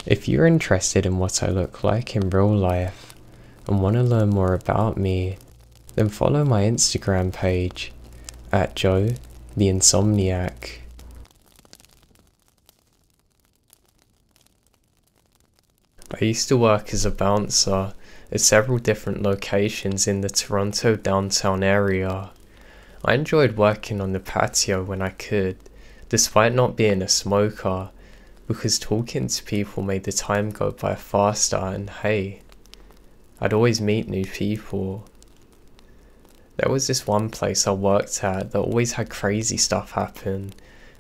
If you're interested in what I look like in real life and want to learn more about me, then follow my Instagram page at Joe the Insomniak. I used to work as a bouncer at several different locations in the Toronto downtown area. I enjoyed working on the patio when I could, despite not being a smoker, because talking to people made the time go by faster, and hey, I'd always meet new people. There was this one place I worked at that always had crazy stuff happen.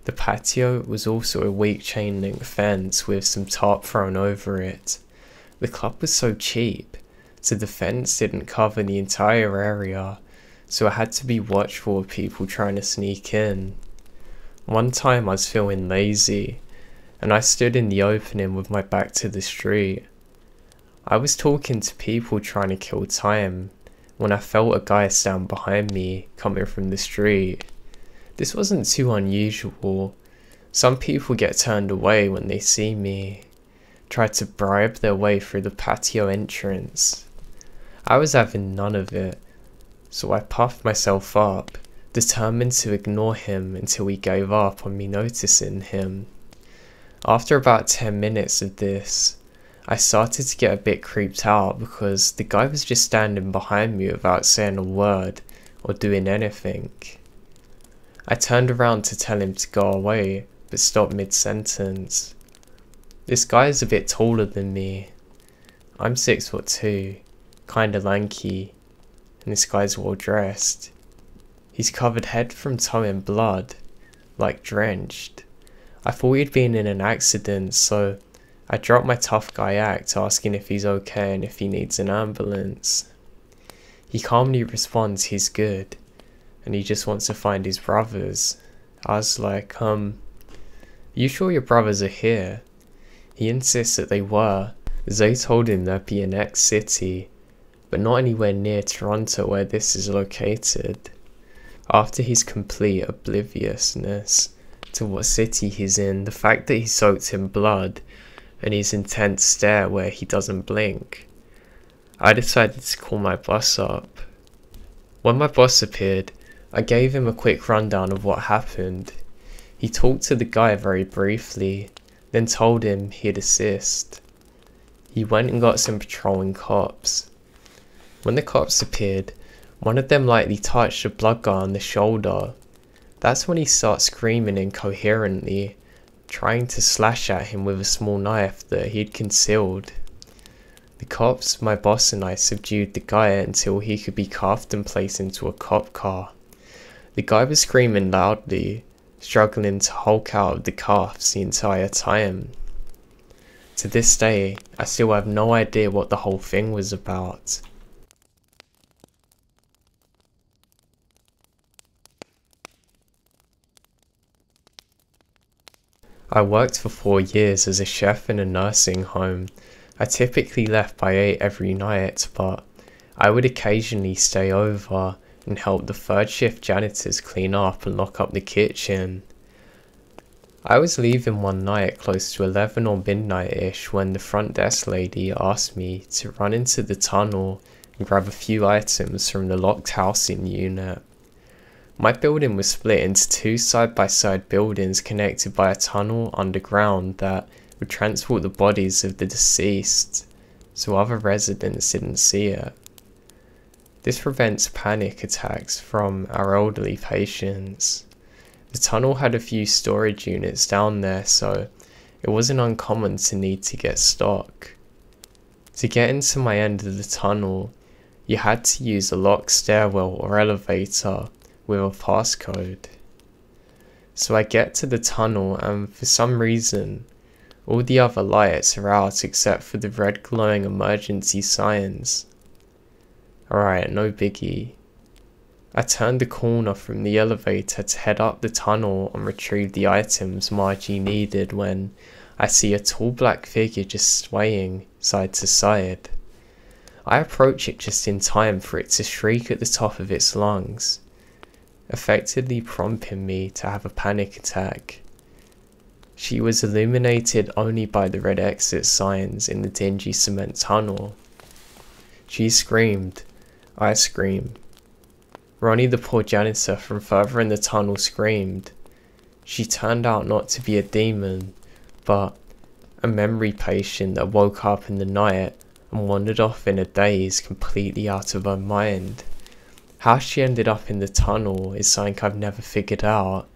The patio was also a weak chain link fence with some tarp thrown over it. The club was so cheap, so the fence didn't cover the entire area, so I had to be watchful of people trying to sneak in. One time I was feeling lazy, and I stood in the opening with my back to the street. I was talking to people trying to kill time, when I felt a guy stand behind me coming from the street. This wasn't too unusual. Some people get turned away when they see me, try to bribe their way through the patio entrance. I was having none of it, so I puffed myself up, determined to ignore him until he gave up on me noticing him. After about 10 minutes of this, I started to get a bit creeped out because the guy was just standing behind me without saying a word or doing anything. I turned around to tell him to go away, but stopped mid-sentence. This guy is a bit taller than me. I'm 6'2", kinda lanky, and this guy's well dressed. He's covered head from toe in blood, like drenched. I thought he'd been in an accident, so I dropped my tough guy act, asking if he's okay and if he needs an ambulance. He calmly responds he's good, and he just wants to find his brothers. I was like, you sure your brothers are here? He insists that they were, as they told him they'd be in X city, but not anywhere near Toronto where this is located. After his complete obliviousness to what city he's in, the fact that he's soaked in blood, and his intense stare where he doesn't blink, I decided to call my boss up. When my boss appeared, I gave him a quick rundown of what happened. He talked to the guy very briefly, then told him he'd assist. He went and got some patrolling cops. When the cops appeared, one of them lightly touched the blood guy on the shoulder. That's when he starts screaming incoherently, trying to slash at him with a small knife that he'd concealed. The cops, my boss and I subdued the guy until he could be cuffed and placed into a cop car. The guy was screaming loudly, struggling to hulk out of the cuffs the entire time. To this day, I still have no idea what the whole thing was about. I worked for 4 years as a chef in a nursing home. I typically left by 8 every night, but I would occasionally stay over and help the third shift janitors clean up and lock up the kitchen. I was leaving one night close to 11 or midnight-ish when the front desk lady asked me to run into the tunnel and grab a few items from the locked housing unit. My building was split into 2 side-by-side buildings connected by a tunnel underground that would transport the bodies of the deceased, so other residents didn't see it. This prevents panic attacks from our elderly patients. The tunnel had a few storage units down there, so it wasn't uncommon to need to get stock. To get into my end of the tunnel, you had to use a locked stairwell or elevator with a passcode. So I get to the tunnel, and for some reason, all the other lights are out except for the red glowing emergency signs. Alright, no biggie. I turned the corner from the elevator to head up the tunnel and retrieve the items Margie needed when I see a tall black figure just swaying side to side. I approach it just in time for it to shriek at the top of its lungs, effectively prompting me to have a panic attack. She was illuminated only by the red exit signs in the dingy cement tunnel. She screamed. I screamed. Ronnie, the poor janitor from further in the tunnel, screamed. She turned out not to be a demon, but a memory patient that woke up in the night and wandered off in a daze, completely out of her mind. How she ended up in the tunnel is something I've never figured out,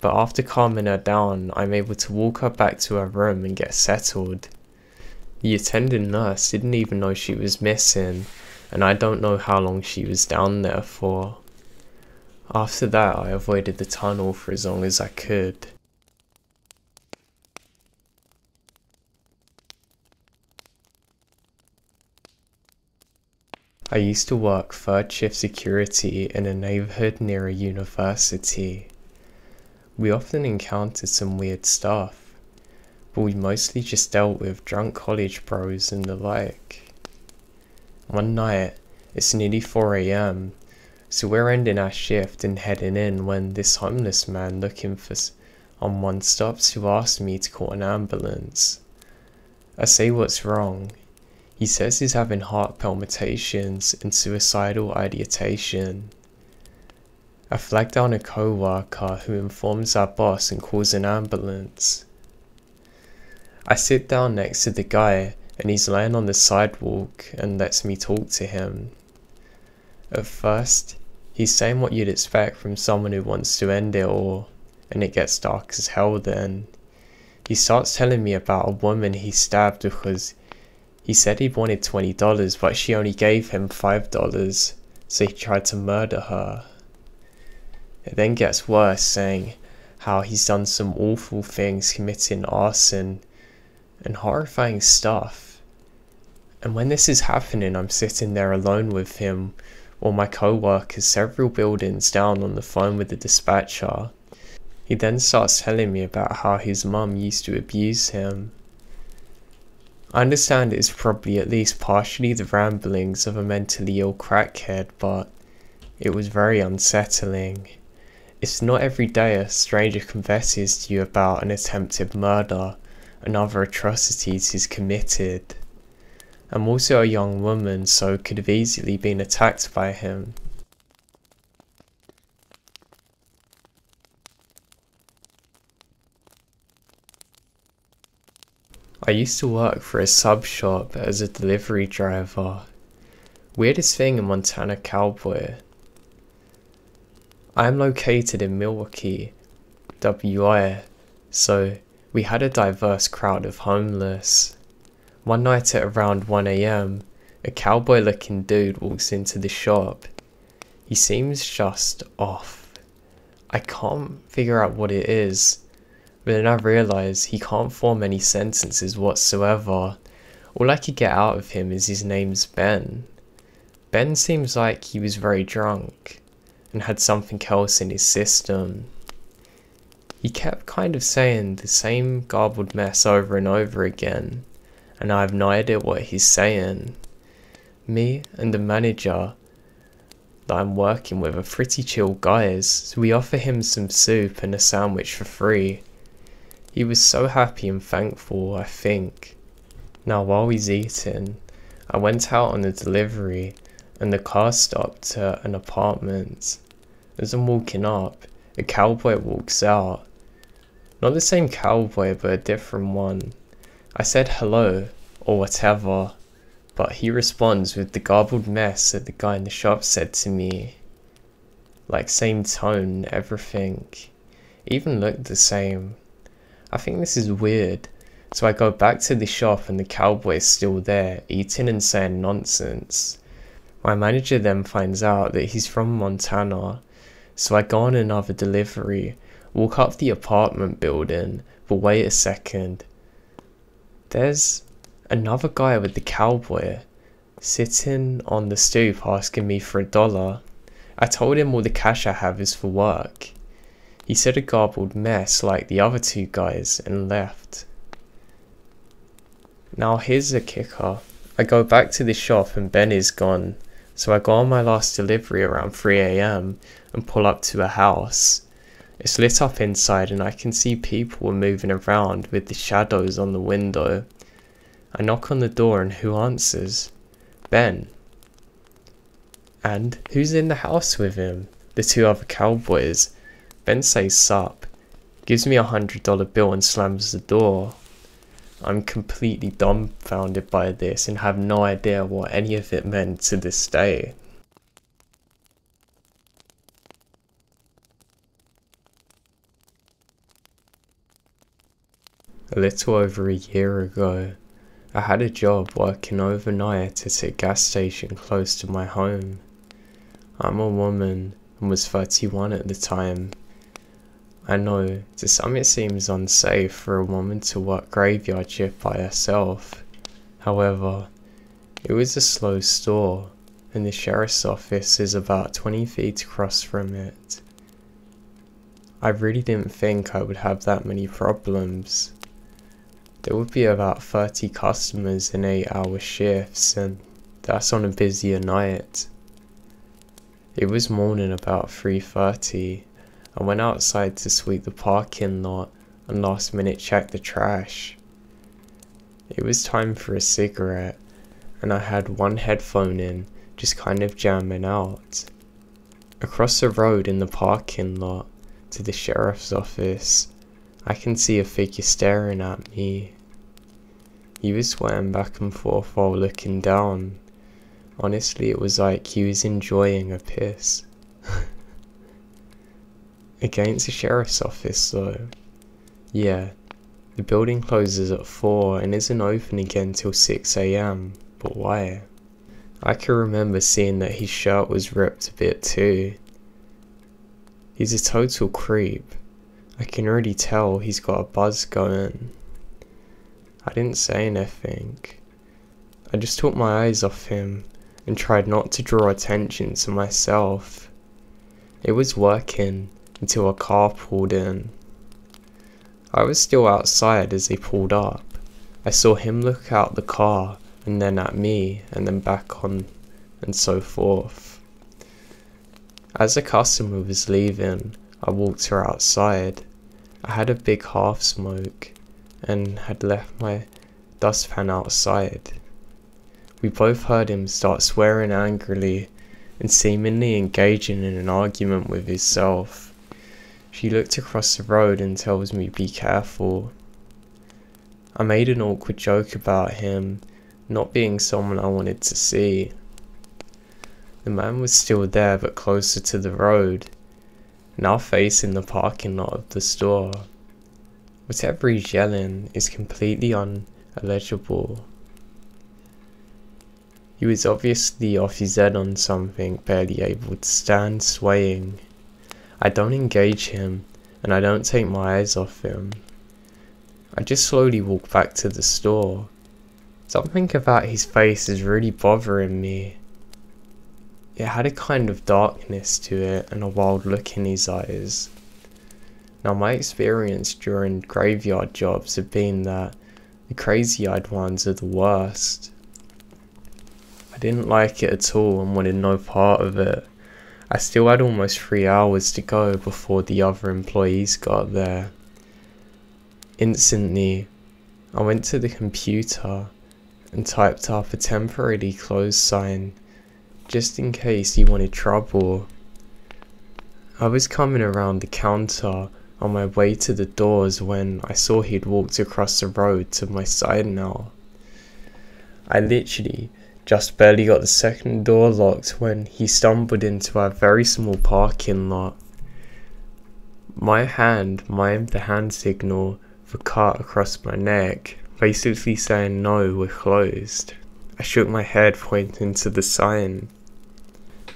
but after calming her down, I'm able to walk her back to her room and get settled. The attending nurse didn't even know she was missing, and I don't know how long she was down there for. After that, I avoided the tunnel for as long as I could. I used to work third shift security in a neighborhood near a university. We often encountered some weird stuff, but we mostly just dealt with drunk college bros and the like. One night, it's nearly 4 AM, so we're ending our shift and heading in when this homeless man looking for someone stops to ask me to call an ambulance. I say what's wrong. He says he's having heart palpitations and suicidal ideation. I flag down a co-worker who informs our boss and calls an ambulance. I sit down next to the guy and he's laying on the sidewalk and lets me talk to him. At first, he's saying what you'd expect from someone who wants to end it all, and it gets dark as hell then. He starts telling me about a woman he stabbed because he said he wanted $20 but she only gave him $5, so he tried to murder her. It then gets worse, saying how he's done some awful things, committing arson and horrifying stuff. And when this is happening, I'm sitting there alone with him while my co-worker's several buildings down on the phone with the dispatcher. He then starts telling me about how his mum used to abuse him. I understand it's probably at least partially the ramblings of a mentally ill crackhead, but it was very unsettling. It's not every day a stranger confesses to you about an attempted murder and other atrocities he's committed. I'm also a young woman, so could have easily been attacked by him. I used to work for a sub shop as a delivery driver. Weirdest thing in Montana cowboy. I am located in Milwaukee, WA, so we had a diverse crowd of homeless. One night at around 1 AM, a cowboy looking dude walks into the shop. He seems just off. I can't figure out what it is. But then I realise he can't form any sentences whatsoever. All I could get out of him is his name's Ben. Ben seems like he was very drunk and had something else in his system. He kept kind of saying the same garbled mess over and over again, and I have no idea what he's saying. Me and the manager that I'm working with are pretty chill guys, so we offer him some soup and a sandwich for free. He was so happy and thankful, I think. Now while he's eating, I went out on a delivery and the car stopped at an apartment. As I'm walking up, a cowboy walks out. Not the same cowboy, but a different one. I said hello, or whatever, but he responds with the garbled mess that the guy in the shop said to me. Like same tone, everything. Even looked the same. I think this is weird, so I go back to the shop and the cowboy is still there, eating and saying nonsense. My manager then finds out that he's from Montana, so I go on another delivery, walk up the apartment building, but wait a second. There's another guy with the cowboy, sitting on the stoop asking me for $1. I told him all the cash I have is for work. He said a garbled mess like the other two guys and left. Now here's the kicker. I go back to the shop and Ben is gone, so I go on my last delivery around 3 AM and pull up to a house. It's lit up inside and I can see people moving around with the shadows on the window. I knock on the door and who answers? Ben. And who's in the house with him? The two other cowboys. Ben says sup, gives me $100 bill and slams the door. I'm completely dumbfounded by this and have no idea what any of it meant to this day. A little over a year ago, I had a job working overnight at a gas station close to my home. I'm a woman and was 31 at the time. I know, to some it seems unsafe for a woman to work graveyard shift by herself. However, it was a slow store and the sheriff's office is about 20 feet across from it. I really didn't think I would have that many problems. There would be about 30 customers in 8-hour shifts, and that's on a busier night. It was morning about 3:30. I went outside to sweep the parking lot and last minute check the trash. It was time for a cigarette, and I had one headphone in, just kind of jamming out. Across the road in the parking lot to the sheriff's office, I can see a figure staring at me. He was sweating back and forth while looking down. Honestly, it was like he was enjoying a piss. Against the sheriff's office though. Yeah, the building closes at 4 and isn't open again till 6 AM, but why? I can remember seeing that his shirt was ripped a bit too. He's a total creep. I can already tell he's got a buzz going. I didn't say anything. I just took my eyes off him and tried not to draw attention to myself. It was working until a car pulled in. I was still outside as they pulled up. I saw him look out the car and then at me and then back on and so forth. As the customer was leaving, I walked her outside. I had a big half smoke and had left my dustpan outside. We both heard him start swearing angrily and seemingly engaging in an argument with himself. She looked across the road and tells me be careful. I made an awkward joke about him not being someone I wanted to see. The man was still there but closer to the road, now facing the parking lot of the store. Whatever he's yelling is completely unlegible. He was obviously off his head on something, barely able to stand, swaying. I don't engage him, and I don't take my eyes off him. I just slowly walk back to the store. Something about his face is really bothering me. It had a kind of darkness to it and a wild look in his eyes. Now my experience during graveyard jobs have been that the crazy-eyed ones are the worst. I didn't like it at all and wanted no part of it. I still had almost 3 hours to go before the other employees got there. Instantly, I went to the computer and typed up a temporarily closed sign, just in case he wanted trouble. I was coming around the counter on my way to the doors when I saw he'd walked across the road to my side now. I literally just barely got the second door locked when he stumbled into our very small parking lot. My hand mimed the hand signal for cut across my neck, basically saying no, we're closed. I shook my head pointing to the sign.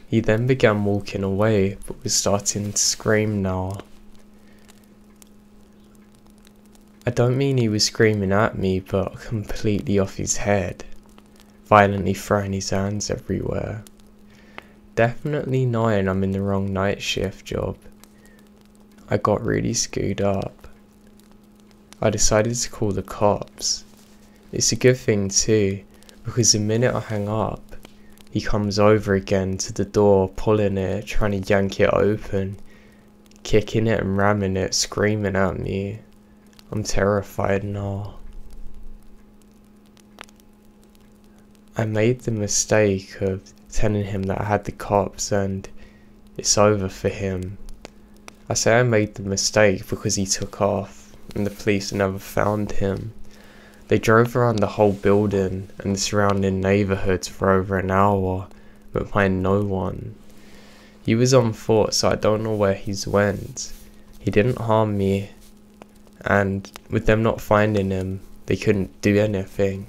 He then began walking away but was starting to scream now. I don't mean he was screaming at me, but completely off his head, violently throwing his hands everywhere. Definitely knowing I'm in the wrong night shift job, I got really screwed up. I decided to call the cops. It's a good thing too, because the minute I hang up, he comes over again to the door, pulling it, trying to yank it open, kicking it and ramming it, screaming at me. I'm terrified now. I made the mistake of telling him that I had the cops and it's over for him. I say I made the mistake because he took off and the police never found him. They drove around the whole building and the surrounding neighbourhoods for over an hour, but find no one. He was on foot, so I don't know where he's went. He didn't harm me, and with them not finding him, they couldn't do anything.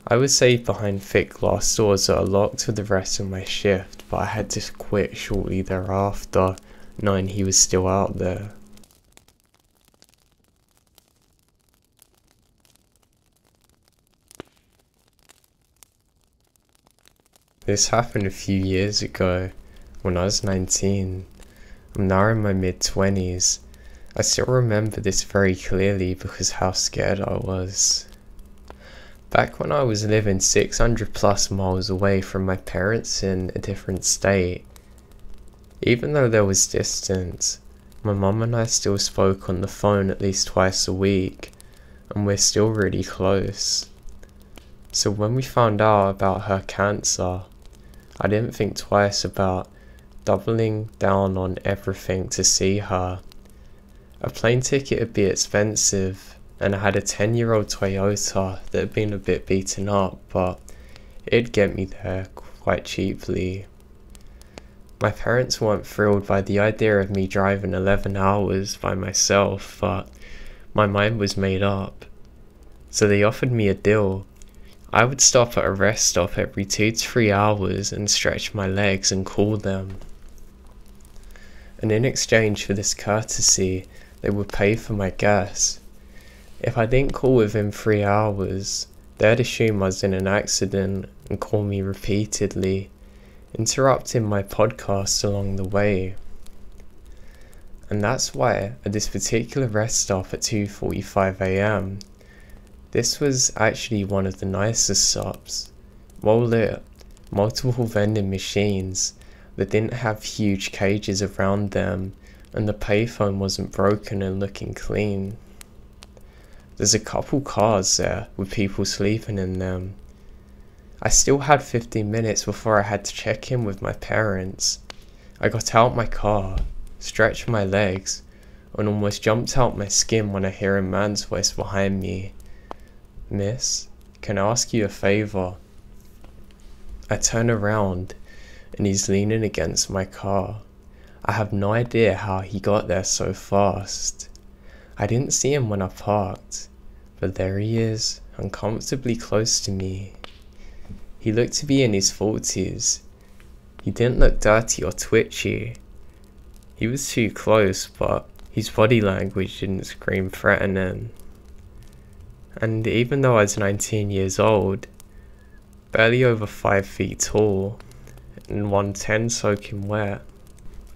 I was safe behind thick glass doors that are locked for the rest of my shift, but I had to quit shortly thereafter, knowing he was still out there. This happened a few years ago, when I was 19. I'm now in my mid-20s. I still remember this very clearly because how scared I was. Back when I was living 600 plus miles away from my parents in a different state, even though there was distance, my mum and I still spoke on the phone at least twice a week, and we're still really close. So when we found out about her cancer, I didn't think twice about doubling down on everything to see her. A plane ticket would be expensive, and I had a 10-year-old Toyota that had been a bit beaten up, but it'd get me there quite cheaply. My parents weren't thrilled by the idea of me driving 11 hours by myself, but my mind was made up. So they offered me a deal. I would stop at a rest stop every 2 to 3 hours and stretch my legs and call them. And in exchange for this courtesy, they would pay for my gas. If I didn't call within 3 hours, they'd assume I was in an accident and call me repeatedly, interrupting my podcast along the way. And that's why at this particular rest stop at 2:45 AM, this was actually one of the nicest stops, well lit, multiple vending machines that didn't have huge cages around them, and the payphone wasn't broken and looking clean. There's a couple cars there with people sleeping in them. I still had 15 minutes before I had to check in with my parents. I got out my car, stretched my legs, and almost jumped out my skin when I hear a man's voice behind me. "Miss, can I ask you a favour?" I turn around and he's leaning against my car. I have no idea how he got there so fast. I didn't see him when I parked, but there he is, uncomfortably close to me. He looked to be in his 40s. He didn't look dirty or twitchy. He was too close, but his body language didn't scream threatening. And even though I was 19 years old, barely over 5 feet tall, and 110 soaking wet,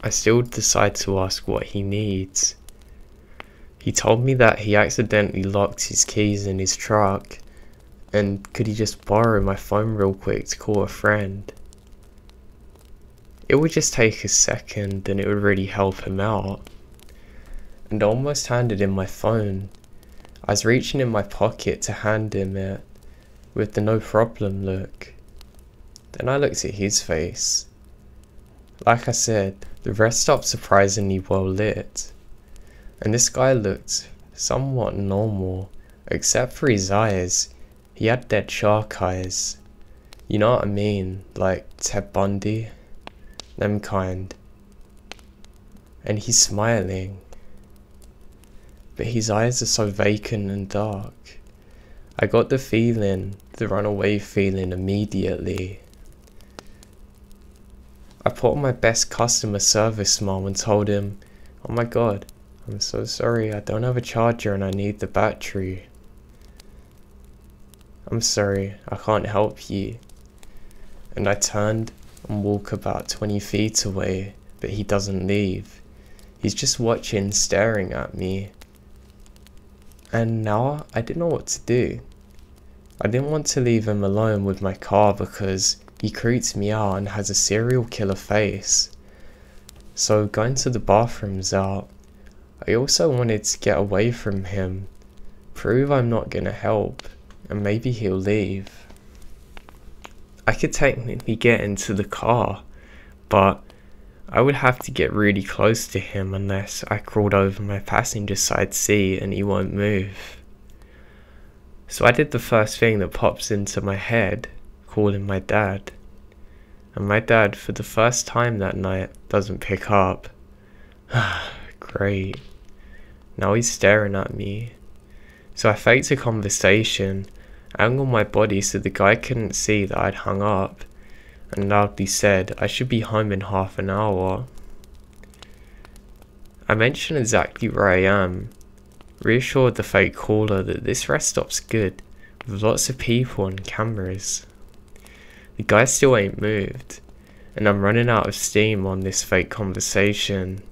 I still decide to ask what he needs. He told me that he accidentally locked his keys in his truck, and could he just borrow my phone real quick to call a friend. It would just take a second and it would really help him out. And I almost handed him my phone. I was reaching in my pocket to hand him it, with the no problem look. Then I looked at his face. Like I said, the rest stop's surprisingly well lit. And this guy looked somewhat normal, except for his eyes. He had dead shark eyes. You know what I mean? Like Ted Bundy. Them kind. And he's smiling. But his eyes are so vacant and dark. I got the feeling, the runaway feeling immediately. I put on my best customer service smile and told him, "Oh my god, I'm so sorry, I don't have a charger and I need the battery. I'm sorry, I can't help you." And I turned and walked about 20 feet away, but he doesn't leave. He's just watching, staring at me. And now I didn't know what to do. I didn't want to leave him alone with my car because he creeps me out and has a serial killer face. So going to the bathroom's out. I also wanted to get away from him, prove I'm not gonna help, and maybe he'll leave. I could technically get into the car, but I would have to get really close to him unless I crawled over my passenger side seat and he won't move. So I did the first thing that pops into my head, calling my dad. And my dad, for the first time that night, doesn't pick up. Great. Now he's staring at me. So I faked a conversation, angled my body so the guy couldn't see that I'd hung up, and loudly said I should be home in half an hour. I mentioned exactly where I am, reassured the fake caller that this rest stop's good, with lots of people and cameras. The guy still ain't moved, and I'm running out of steam on this fake conversation.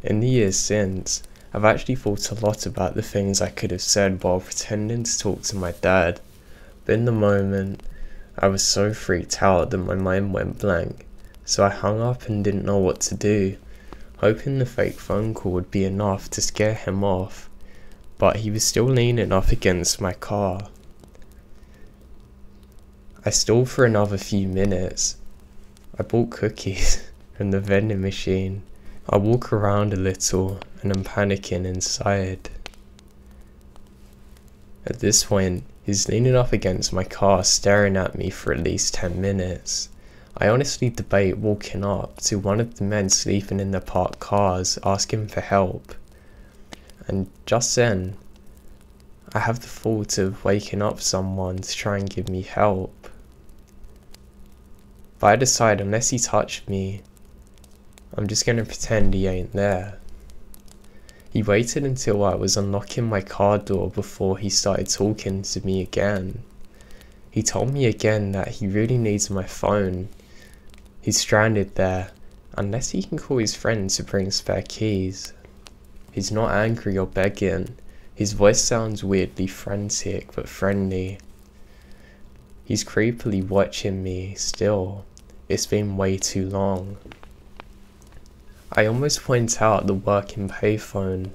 In the years since, I've actually thought a lot about the things I could have said while pretending to talk to my dad, but in the moment, I was so freaked out that my mind went blank, so I hung up and didn't know what to do, hoping the fake phone call would be enough to scare him off, but he was still leaning up against my car. I stalled for another few minutes. I bought cookies from the vending machine. I walk around a little and I'm panicking inside. At this point, he's leaning up against my car staring at me for at least 10 minutes. I honestly debate walking up to one of the men sleeping in the parked cars asking for help. And just then, I have the thought of waking up someone to try and give me help. But I decide unless he touched me, I'm just going to pretend he ain't there. He waited until I was unlocking my car door before he started talking to me again. He told me again that he really needs my phone. He's stranded there, unless he can call his friend to bring spare keys. He's not angry or begging. His voice sounds weirdly frantic but friendly. He's creepily watching me still. It's been way too long. I almost point out the working payphone,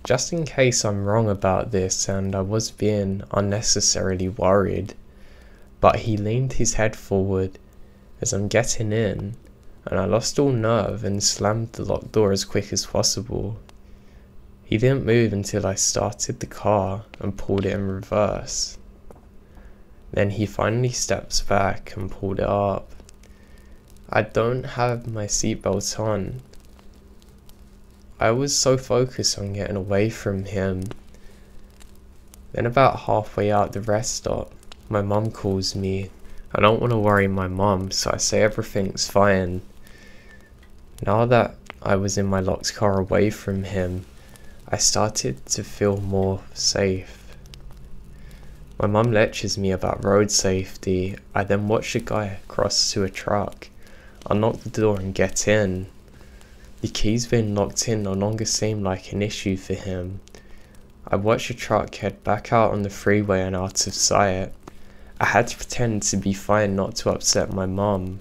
just in case I'm wrong about this and I was being unnecessarily worried, but he leaned his head forward as I'm getting in, and I lost all nerve and slammed the locked door as quick as possible. He didn't move until I started the car and pulled it in reverse. Then he finally steps back and pulled it up. I don't have my seatbelt on. I was so focused on getting away from him. Then about halfway out the rest stop, my mum calls me. I don't want to worry my mum, so I say everything's fine. Now that I was in my locked car away from him, I started to feel more safe. My mum lectures me about road safety. I then watch a guy cross to a truck, unlock the door and get in. The keys being locked in no longer seemed like an issue for him. I watched the truck head back out on the freeway and out of sight. I had to pretend to be fine not to upset my mum.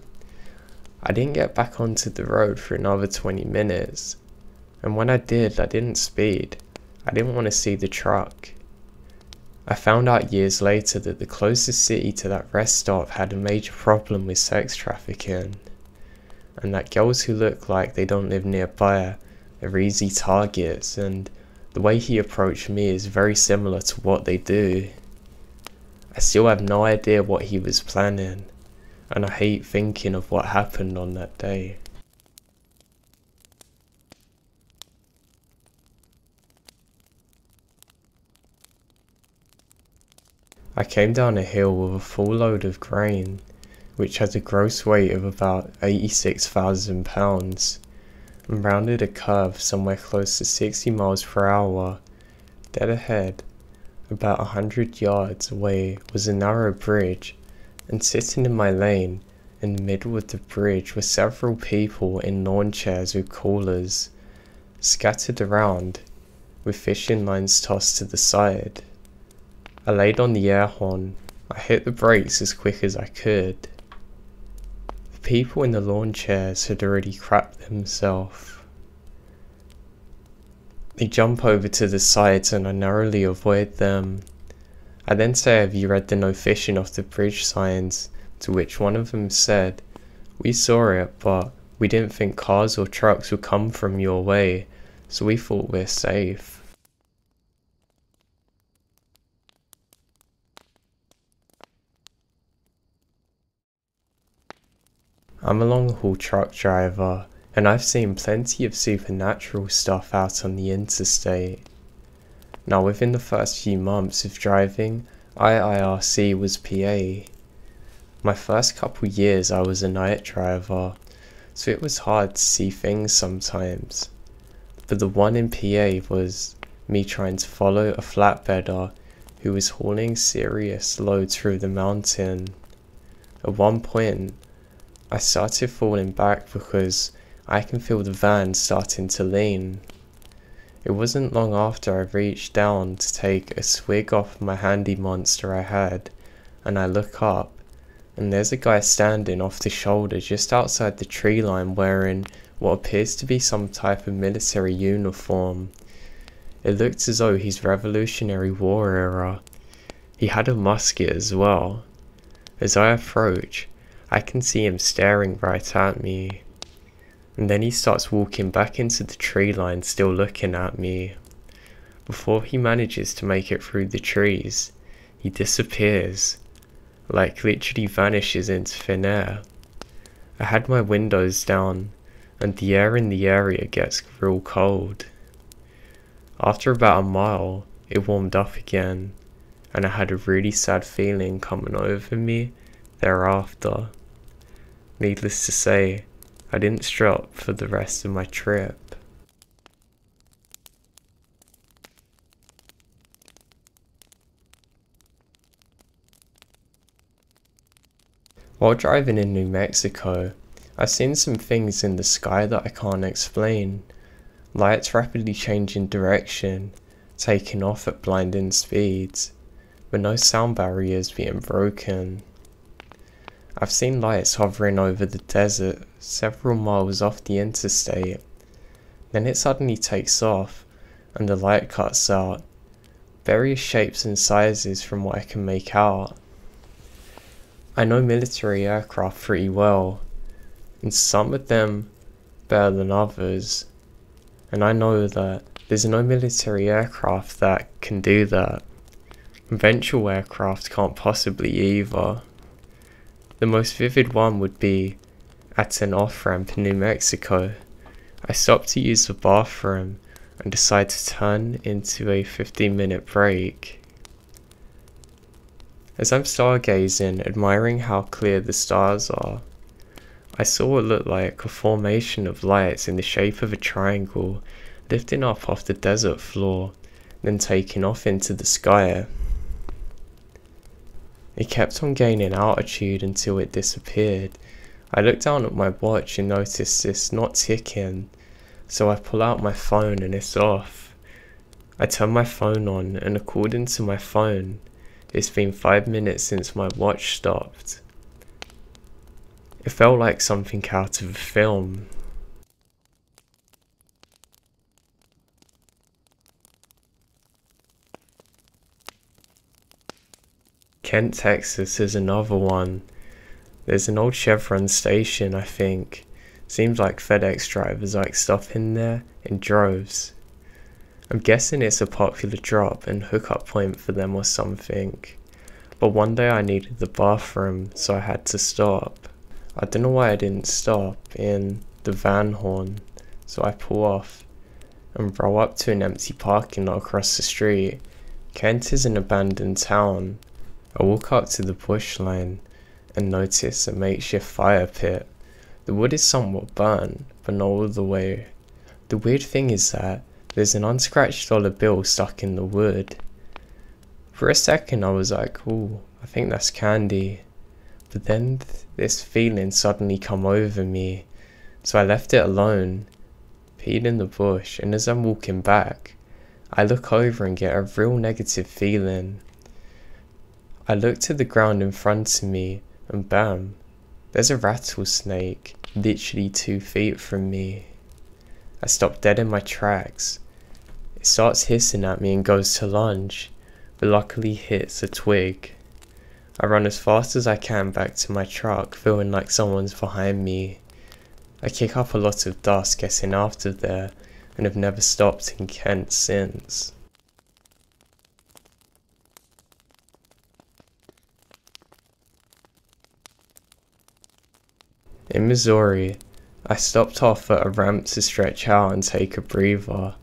I didn't get back onto the road for another 20 minutes. And when I did, I didn't speed. I didn't want to see the truck. I found out years later that the closest city to that rest stop had a major problem with sex trafficking, and that girls who look like they don't live nearby are easy targets, and the way he approached me is very similar to what they do. I still have no idea what he was planning, and I hate thinking of what happened on that day. I came down a hill with a full load of grain, which had a gross weight of about 86,000 pounds, and rounded a curve somewhere close to 60 miles per hour. Dead ahead, about 100 yards away, was a narrow bridge, and sitting in my lane, in the middle of the bridge, were several people in lawn chairs with coolers, scattered around, with fishing lines tossed to the side. I laid on the air horn. I hit the brakes as quick as I could. The people in the lawn chairs had already crapped themselves. They jump over to the sides and I narrowly avoid them. I then say, "Have you read the no fishing off the bridge signs?" To which one of them said, "We saw it, but we didn't think cars or trucks would come from your way, so we thought we're safe." I'm a long-haul truck driver, and I've seen plenty of supernatural stuff out on the interstate. Now, within the first few months of driving, IIRC was PA. My first couple years I was a night driver, so it was hard to see things sometimes. But the one in PA was me trying to follow a flatbedder who was hauling serious loads through the mountain. At one point, I started falling back because I can feel the van starting to lean. It wasn't long after I reached down to take a swig off my handy monster I had, and I look up, and there's a guy standing off the shoulder just outside the tree line wearing what appears to be some type of military uniform. It looked as though he's Revolutionary War era. He had a musket as well. As I approach, I can see him staring right at me. And then he starts walking back into the tree line, still looking at me. Before he manages to make it through the trees, he disappears, like literally vanishes into thin air. I had my windows down, and the air in the area gets real cold. After about a mile, it warmed up again, and I had a really sad feeling coming over me thereafter. Needless to say, I didn't stop for the rest of my trip. While driving in New Mexico, I've seen some things in the sky that I can't explain. Lights rapidly changing direction, taking off at blinding speeds, but no sound barriers being broken. I've seen lights hovering over the desert several miles off the interstate. Then it suddenly takes off and the light cuts out. Various shapes and sizes from what I can make out. I know military aircraft pretty well, and some of them better than others. And I know that there's no military aircraft that can do that. Conventional aircraft can't possibly either. The most vivid one would be at an off-ramp in New Mexico. I stopped to use the bathroom and decided to turn into a 15-minute break. As I'm stargazing, admiring how clear the stars are, I saw what looked like a formation of lights in the shape of a triangle lifting up off the desert floor, then taking off into the sky. It kept on gaining altitude until it disappeared. I looked down at my watch and noticed it's not ticking, so I pull out my phone and it's off. I turn my phone on, and according to my phone, it's been 5 minutes since my watch stopped. It felt like something out of a film. Kent, Texas is another one. There's an old Chevron station, I think. Seems like FedEx drivers like stuff in there in droves. I'm guessing it's a popular drop and hookup point for them or something. But one day I needed the bathroom, so I had to stop. I don't know why I didn't stop in the van horn, so I pull off and roll up to an empty parking lot across the street. Kent is an abandoned town. I walk up to the bush line and notice a makeshift fire pit. The wood is somewhat burnt, but not all the way. The weird thing is that there's an unscratched dollar bill stuck in the wood. For a second I was like, ooh, I think that's candy. But then this feeling suddenly come over me, so I left it alone, peed in the bush, and as I'm walking back, I look over and get a real negative feeling. I look to the ground in front of me, and bam, There's a rattlesnake literally 2 feet from me. I stop dead in my tracks. It starts hissing at me and goes to lunge, but luckily hits a twig. I run as fast as I can back to my truck, feeling like someone's behind me. I kick up a lot of dust getting out of there, and have never stopped in Kent since. In Missouri, I stopped off at a ramp to stretch out and take a breather.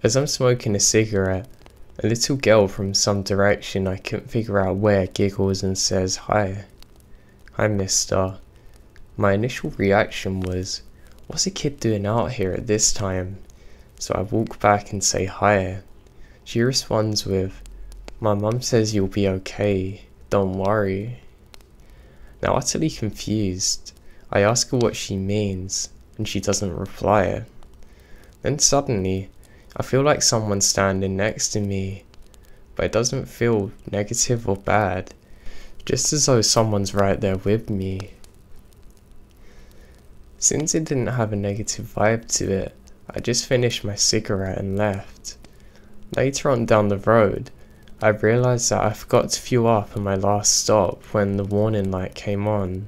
As I'm smoking a cigarette, a little girl from some direction I couldn't figure out where giggles and says, "Hi." "Hi, mister." My initial reaction was, what's a kid doing out here at this time? So I walk back and say hi. She responds with, "My mum says you'll be okay, don't worry." Now utterly confused, I ask her what she means, and she doesn't reply. Then suddenly, I feel like someone's standing next to me, but it doesn't feel negative or bad, just as though someone's right there with me. Since it didn't have a negative vibe to it, I just finished my cigarette and left. Later on down the road, I realised that I forgot to fuel up at my last stop when the warning light came on,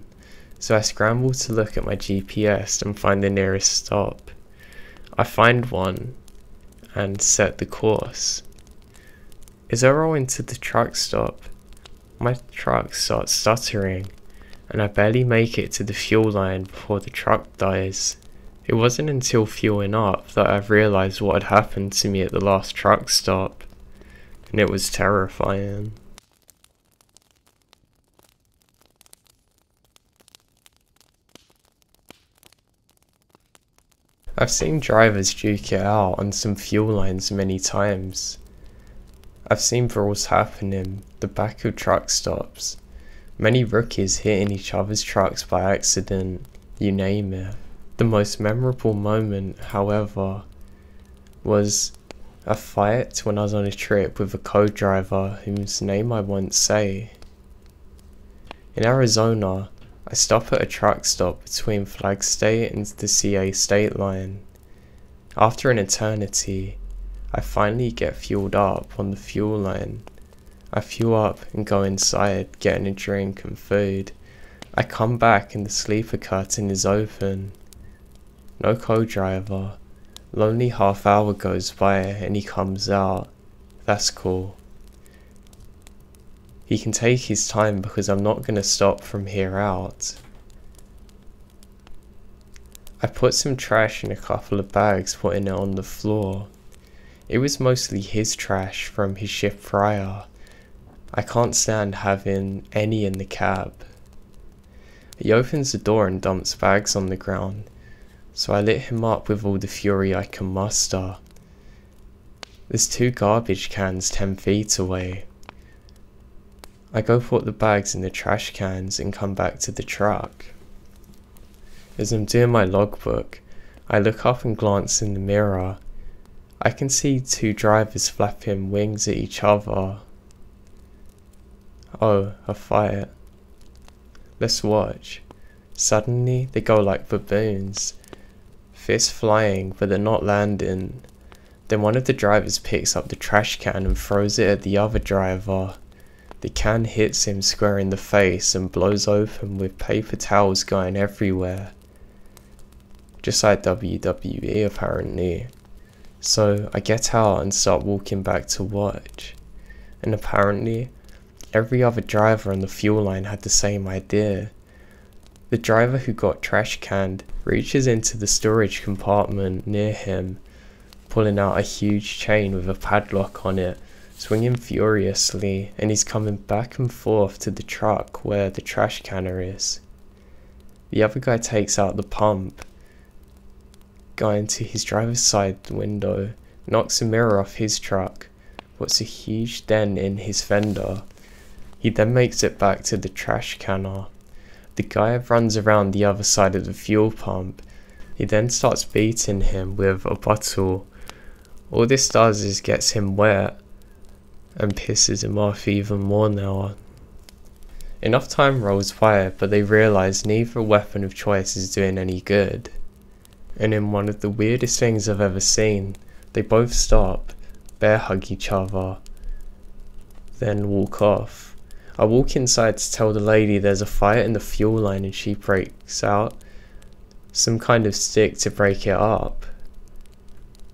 so I scrambled to look at my GPS and find the nearest stop. I find one and set the course. As I roll into the truck stop, my truck starts stuttering, and I barely make it to the fuel line before the truck dies. It wasn't until fueling up that I realised what had happened to me at the last truck stop, and it was terrifying. I've seen drivers duke it out on some fuel lines many times. I've seen brawls happen in the back of truck stops, many rookies hitting each other's trucks by accident, you name it. The most memorable moment, however, was a fight when I was on a trip with a co-driver whose name I won't say. In Arizona, I stop at a truck stop between Flag State and the CA state line. After an eternity, I finally get fueled up on the fuel line. I fuel up and go inside, getting a drink and food. I come back and the sleeper curtain is open. No co-driver. Lonely half hour goes by and he comes out. That's cool. He can take his time because I'm not going to stop from here out. I put some trash in a couple of bags, putting it on the floor. It was mostly his trash from his shift prior. I can't stand having any in the cab. He opens the door and dumps bags on the ground, so I lit him up with all the fury I can muster. There's 2 garbage cans 10 feet away. I go put the bags in the trash cans and come back to the truck. As I'm doing my logbook, I look up and glance in the mirror. I can see 2 drivers flapping wings at each other. Oh, a fight. Let's watch. Suddenly, they go like baboons. Fists flying, but they're not landing. Then one of the drivers picks up the trash can and throws it at the other driver. The can hits him square in the face and blows open with paper towels going everywhere. Just like WWE apparently. So I get out and start walking back to watch. And apparently, every other driver on the fuel line had the same idea. The driver who got trash canned reaches into the storage compartment near him, pulling out a huge chain with a padlock on it, swinging furiously, and he's coming back and forth to the truck where the trash canner is. The other guy takes out the pump, going to his driver's side window, knocks a mirror off his truck, puts a huge dent in his fender. He then makes it back to the trash canner. The guy runs around the other side of the fuel pump. He then starts beating him with a bottle. All this does is gets him wet and pisses him off even more now. Enough time rolls by, but they realise neither weapon of choice is doing any good. And in one of the weirdest things I've ever seen, they both stop, bear hug each other, then walk off. I walk inside to tell the lady there's a fire in the fuel line and she breaks out some kind of stick to break it up.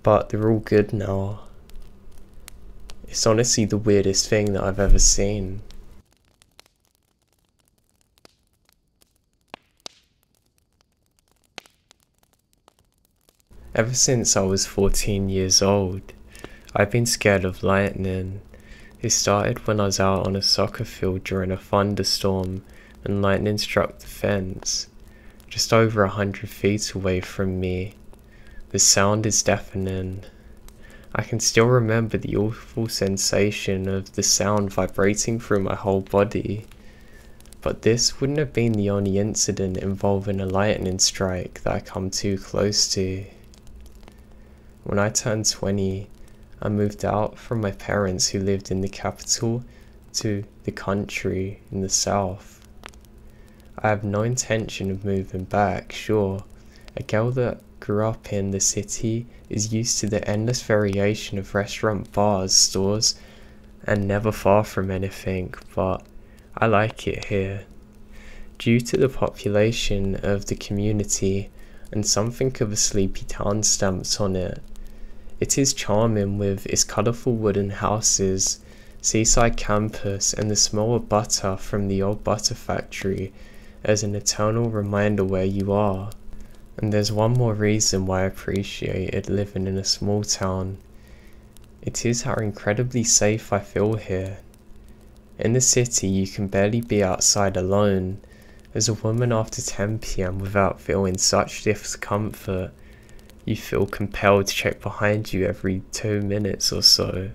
But they're all good now. It's honestly the weirdest thing that I've ever seen. Ever since I was 14 years old, I've been scared of lightning. It started when I was out on a soccer field during a thunderstorm and lightning struck the fence, just over 100 feet away from me. The sound is deafening. I can still remember the awful sensation of the sound vibrating through my whole body. But this wouldn't have been the only incident involving a lightning strike that I come too close to. When I turned 20, I moved out from my parents who lived in the capital to the country in the south. I have no intention of moving back, sure. A girl that grew up in the city is used to the endless variation of restaurant, bars, stores, and never far from anything, but I like it here. Due to the population of the community and something of a sleepy town stamped on it, it is charming with its colourful wooden houses, seaside campus, and the smell of butter from the old butter factory as an eternal reminder where you are. And there's one more reason why I appreciated living in a small town. It is how incredibly safe I feel here. In the city you can barely be outside alone. As a woman after 10 PM without feeling such discomfort, you feel compelled to check behind you every 2 minutes or so.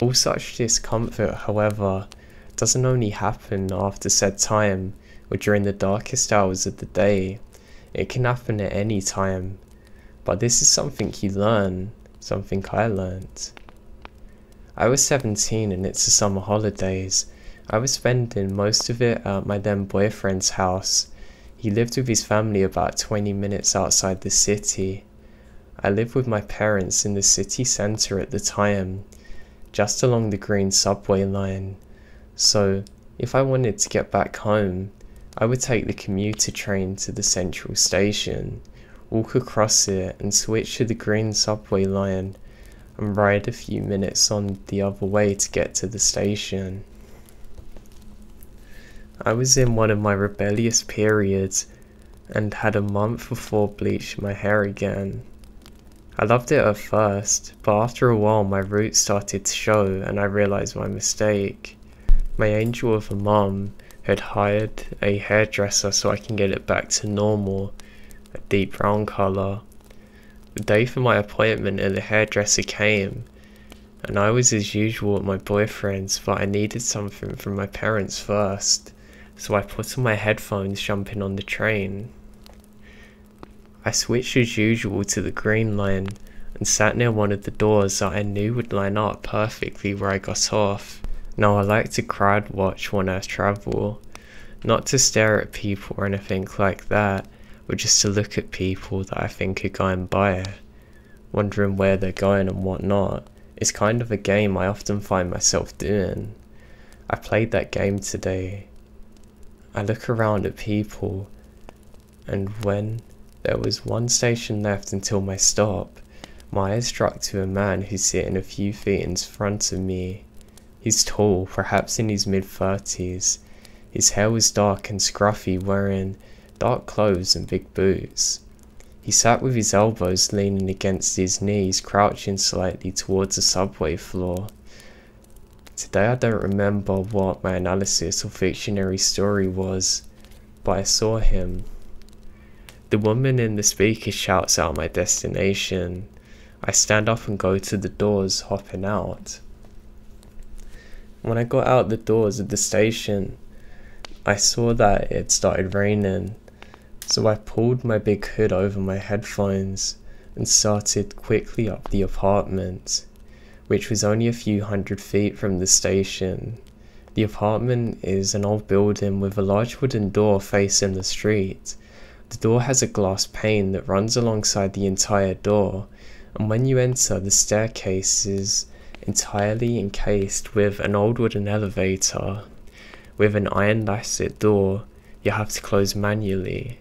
All such discomfort, however, doesn't only happen after said time or during the darkest hours of the day. It can happen at any time. But this is something you learn, something I learned. I was 17 and it's the summer holidays. I was spending most of it at my then boyfriend's house. He lived with his family about 20 minutes outside the city. I lived with my parents in the city centre at the time, just along the green subway line. So, if I wanted to get back home, I would take the commuter train to the central station, walk across it and switch to the green subway line and ride a few minutes on the other way to get to the station. I was in one of my rebellious periods and had a month before bleaching my hair again. I loved it at first, but after a while my roots started to show and I realised my mistake. My angel of a mum had hired a hairdresser so I can get it back to normal, a deep brown colour. The day for my appointment and the hairdresser came, and I was as usual at my boyfriend's, but I needed something from my parents first. So I put on my headphones jumping on the train. I switched as usual to the green line and sat near one of the doors that I knew would line up perfectly where I got off. Now I like to crowd watch when I travel, not to stare at people or anything like that, but just to look at people that I think are going by, wondering where they're going and whatnot. It's kind of a game I often find myself doing. I played that game today. I look around at people, and when there was one station left until my stop, my eyes struck to a man who's sitting a few feet in front of me. He's tall, perhaps in his mid-30s. His hair was dark and scruffy, wearing dark clothes and big boots. He sat with his elbows leaning against his knees, crouching slightly towards the subway floor. Today I don't remember what my analysis or fictionary story was, but I saw him. The woman in the speaker shouts out my destination. I stand up and go to the doors, hopping out. When I got out the doors of the station, I saw that it started raining, so I pulled my big hood over my headphones and started quickly up the apartment, which was only a few hundred feet from the station. The apartment is an old building with a large wooden door facing the street. The door has a glass pane that runs alongside the entire door, and when you enter, the staircase is entirely encased with an old wooden elevator. With an iron latchet door, you have to close manually.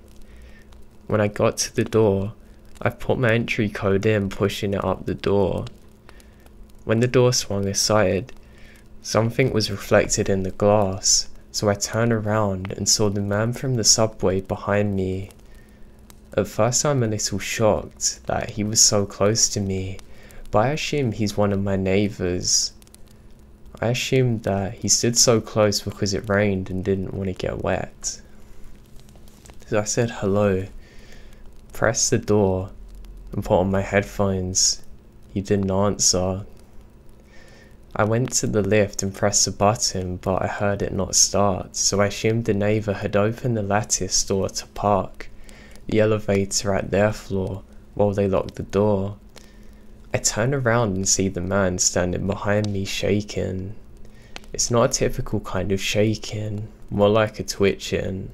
When I got to the door, I put my entry code in, pushing it up the door. When the door swung aside, something was reflected in the glass, so I turned around and saw the man from the subway behind me. At first I'm a little shocked that he was so close to me, but I assume he's one of my neighbours. I assumed that he stood so close because it rained and didn't want to get wet. So I said hello, pressed the door, and put on my headphones. He didn't answer. I went to the lift and pressed the button, but I heard it not start, so I assumed the neighbour had opened the lattice door to park the elevator at their floor while they locked the door. I turn around and see the man standing behind me shaking. It's not a typical kind of shaking, more like a twitching.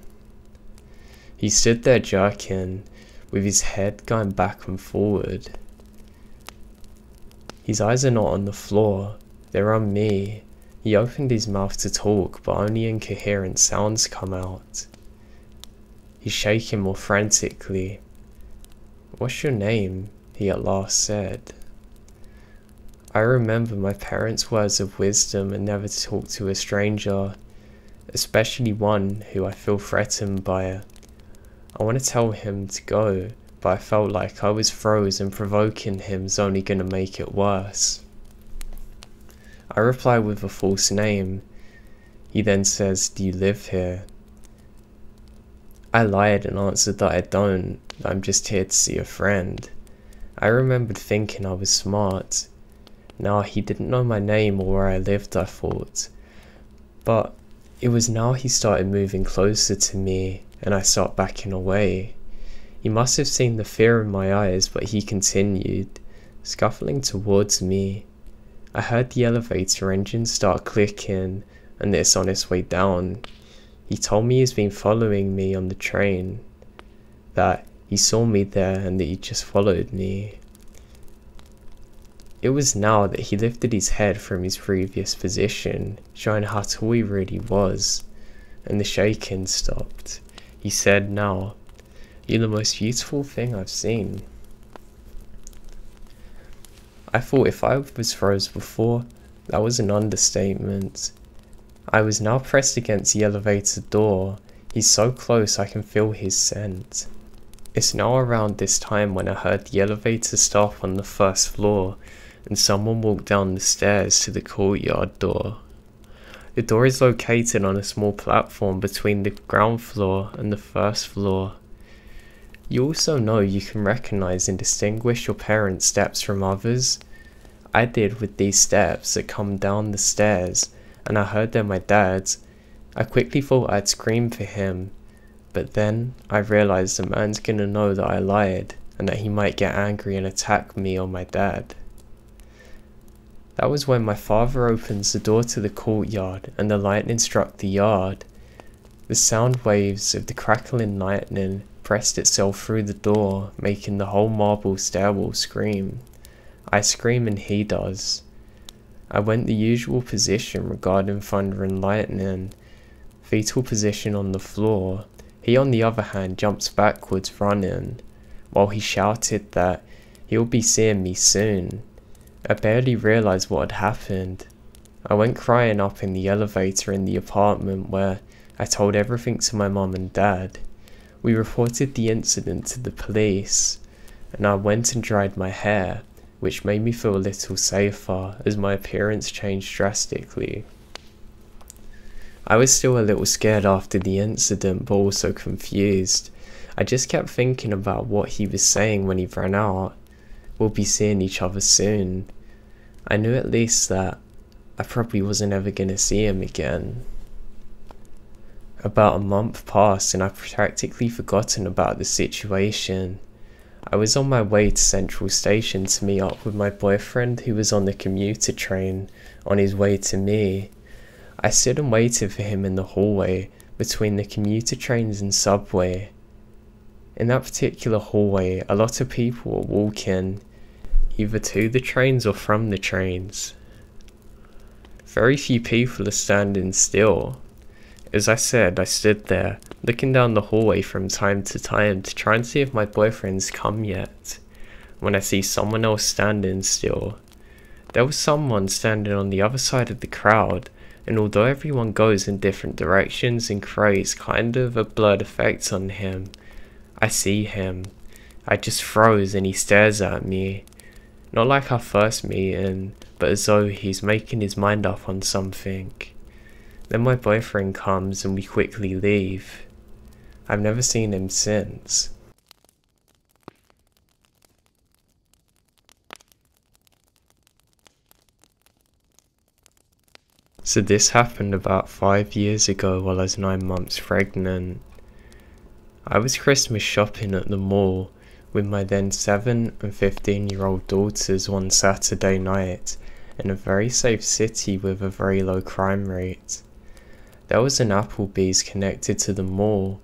He stood there jerking, with his head going back and forward. His eyes are not on the floor, they're on me. He opened his mouth to talk, but only incoherent sounds come out. He's shaking more frantically. "What's your name?" he at last said. I remember my parents' words of wisdom and never to talk to a stranger, especially one who I feel threatened by. I want to tell him to go, but I felt like I was froze and provoking him's only going to make it worse. I reply with a false name. He then says, "Do you live here?" I lied and answered that I don't, that I'm just here to see a friend. I remembered thinking I was smart. Now he didn't know my name or where I lived, I thought. But it was now he started moving closer to me and I started backing away. He must have seen the fear in my eyes, but he continued, scuffling towards me. I heard the elevator engine start clicking and it's on its way down. He told me he's been following me on the train, that he saw me there and that he just followed me. It was now that he lifted his head from his previous position, showing how tall he really was, and the shaking stopped. He said, "Now, you're the most beautiful thing I've seen." I thought if I was froze before, that was an understatement. I was now pressed against the elevator door. He's so close I can feel his scent. It's now around this time when I heard the elevator stop on the first floor and someone walked down the stairs to the courtyard door. The door is located on a small platform between the ground floor and the first floor. You also know you can recognize and distinguish your parents' steps from others. I did with these steps that come down the stairs, and I heard they're my dad's. I quickly thought I'd scream for him, but then I realized the man's gonna know that I lied, and that he might get angry and attack me or my dad. That was when my father opens the door to the courtyard and the lightning struck the yard. The sound waves of the crackling lightning pressed itself through the door, making the whole marble stairwell scream. I scream and he does. I went the usual position regarding thunder and lightning, fetal position on the floor. He on the other hand jumps backwards running, while he shouted that he'll be seeing me soon. I barely realised what had happened. I went crying up in the elevator in the apartment where I told everything to my mum and dad. We reported the incident to the police, and I went and dried my hair, which made me feel a little safer as my appearance changed drastically. I was still a little scared after the incident, but also confused. I just kept thinking about what he was saying when he ran out. We'll be seeing each other soon. I knew at least that I probably wasn't ever gonna see him again. About a month passed and I'd practically forgotten about the situation. I was on my way to Central Station to meet up with my boyfriend who was on the commuter train on his way to me. I stood and waited for him in the hallway between the commuter trains and subway. In that particular hallway, a lot of people were walking, either to the trains or from the trains. Very few people are standing still. As I said, I stood there, looking down the hallway from time to time to try and see if my boyfriend's come yet. When I see someone else standing still, there was someone standing on the other side of the crowd, and although everyone goes in different directions and creates kind of a blurred effect on him, I see him. I just froze and he stares at me. Not like our first meeting, but as though he's making his mind up on something. Then my boyfriend comes and we quickly leave. I've never seen him since. So this happened about 5 years ago while I was 9 months pregnant. I was Christmas shopping at the mall with my then 7 and 15-year-old daughters one Saturday night in a very safe city with a very low crime rate. There was an Applebee's connected to the mall,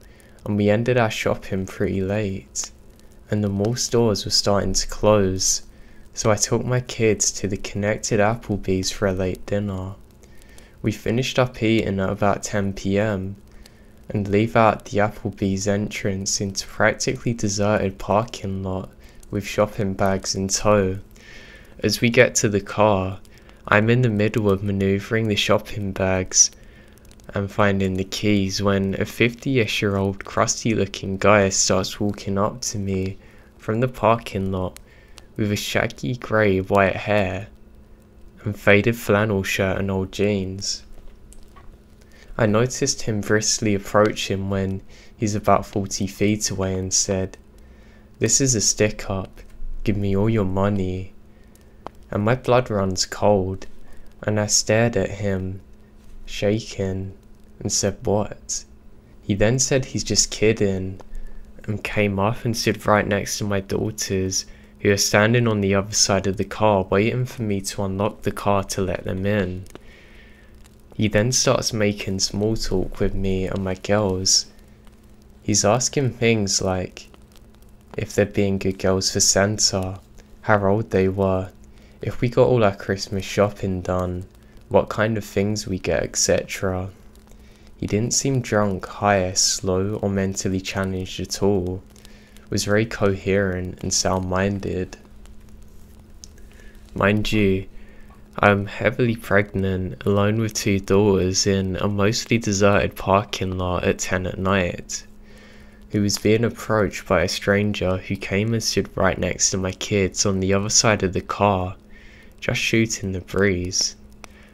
and we ended our shopping pretty late, and the mall stores were starting to close, so I took my kids to the connected Applebee's for a late dinner. We finished up eating at about 10 PM, and leave out the Applebee's entrance into practically deserted parking lot with shopping bags in tow. As we get to the car, I'm in the middle of manoeuvring the shopping bags and finding the keys when a 50-ish-year-old crusty looking guy starts walking up to me from the parking lot with a shaggy grey white hair and faded flannel shirt and old jeans. I noticed him briskly approach him when he's about 40 feet away and said, "This is a stick up, give me all your money." And my blood runs cold, and I stared at him, shaking, and said, "What?" He then said he's just kidding, and came up and stood right next to my daughters, who are standing on the other side of the car waiting for me to unlock the car to let them in. He then starts making small talk with me and my girls. He's asking things like if they're being good girls for Santa, how old they were, if we got all our Christmas shopping done, what kind of things we get, etc. He didn't seem drunk, high, slow, or mentally challenged at all. Was very coherent and sound-minded. Mind you, I'm heavily pregnant, alone with 2 daughters in a mostly deserted parking lot at 10 at night, who was being approached by a stranger who came and stood right next to my kids on the other side of the car, just shooting the breeze,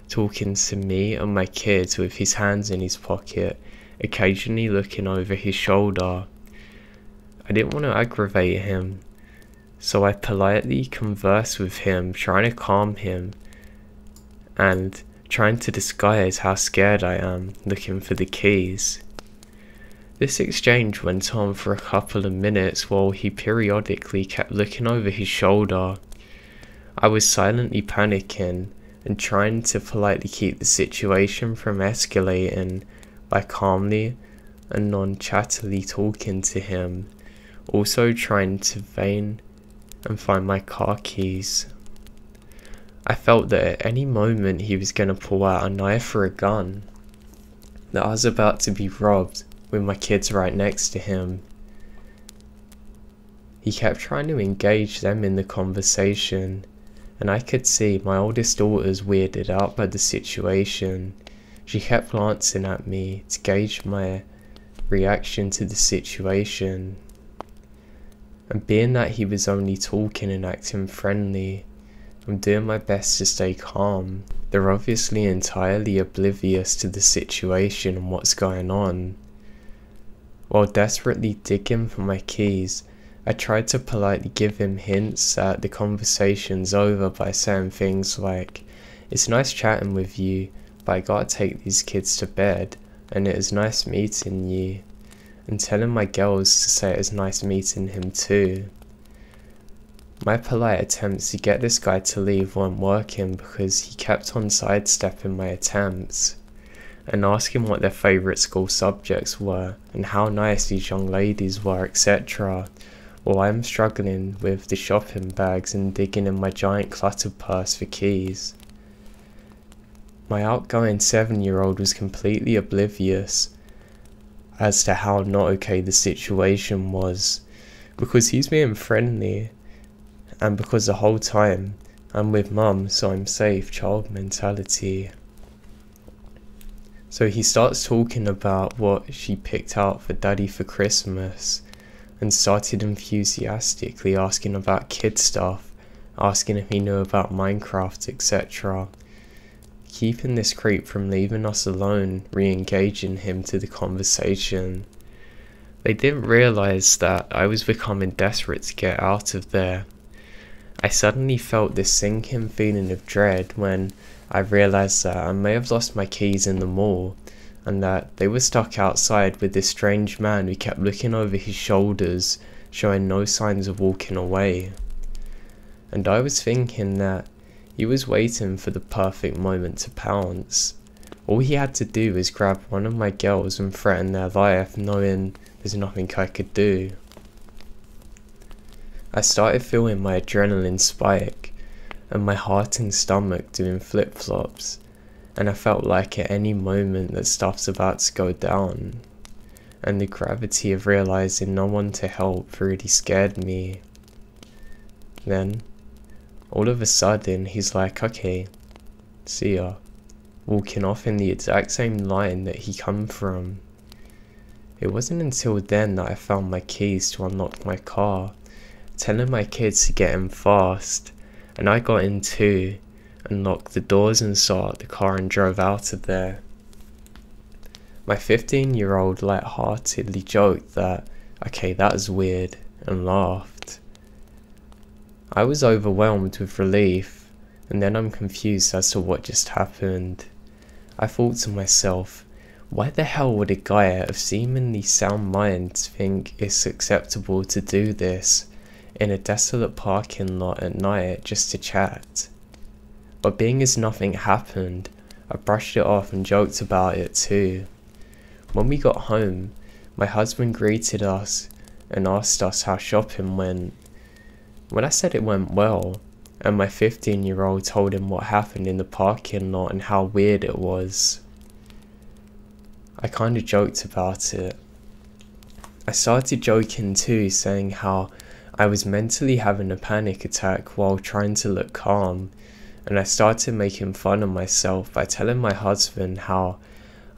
talking to me and my kids with his hands in his pocket, occasionally looking over his shoulder. I didn't want to aggravate him, so I politely conversed with him, trying to calm him and trying to disguise how scared I am, looking for the keys. This exchange went on for a couple of minutes while he periodically kept looking over his shoulder. I was silently panicking and trying to politely keep the situation from escalating by calmly and non-chattily talking to him, also trying to feign and find my car keys. I felt that at any moment he was going to pull out a knife or a gun, that I was about to be robbed with my kids right next to him. He kept trying to engage them in the conversation, and I could see my oldest daughter's weirded out by the situation. She kept glancing at me to gauge my reaction to the situation. And being that he was only talking and acting friendly, I'm doing my best to stay calm. They're obviously entirely oblivious to the situation and what's going on. While desperately digging for my keys, I tried to politely give him hints that the conversation's over by saying things like, "It's nice chatting with you, but I gotta take these kids to bed, and it is nice meeting you," and telling my girls to say it was nice meeting him too. My polite attempts to get this guy to leave weren't working because he kept on sidestepping my attempts. and asking what their favourite school subjects were and how nice these young ladies were, etc., while I'm struggling with the shopping bags and digging in my giant cluttered purse for keys. My outgoing 7-year-old was completely oblivious as to how not okay the situation was, because he's being friendly, and because the whole time I'm with mum, so I'm safe child mentality. So he starts talking about what she picked out for daddy for Christmas, and started enthusiastically asking about kid stuff, asking if he knew about Minecraft, etc. Keeping this creep from leaving us alone, re-engaging him to the conversation. They didn't realise that I was becoming desperate to get out of there. I suddenly felt this sinking feeling of dread when I realised that I may have lost my keys in the mall, and that they were stuck outside with this strange man who kept looking over his shoulders, showing no signs of walking away. And I was thinking that he was waiting for the perfect moment to pounce. All he had to do was grab one of my girls and threaten their life, knowing there's nothing I could do. I started feeling my adrenaline spike, and my heart and stomach doing flip-flops, and I felt like at any moment that stuff's about to go down, and the gravity of realising no one to help really scared me. Then, all of a sudden, he's like, okay, see ya, walking off in the exact same line that he come from. It wasn't until then that I found my keys to unlock my car, telling my kids to get in fast, and I got in too, and locked the doors and started the car and drove out of there. My 15-year-old light-heartedly joked that, okay, that was weird, and laughed. I was overwhelmed with relief, and then I'm confused as to what just happened. I thought to myself, why the hell would a guy out of seemingly sound mind think it's acceptable to do this in a desolate parking lot at night just to chat? But being as nothing happened, I brushed it off and joked about it too. When we got home, my husband greeted us and asked us how shopping went. When I said it went well, and my 15-year-old told him what happened in the parking lot and how weird it was, I kinda joked about it. I started joking too, saying how I was mentally having a panic attack while trying to look calm, and I started making fun of myself by telling my husband how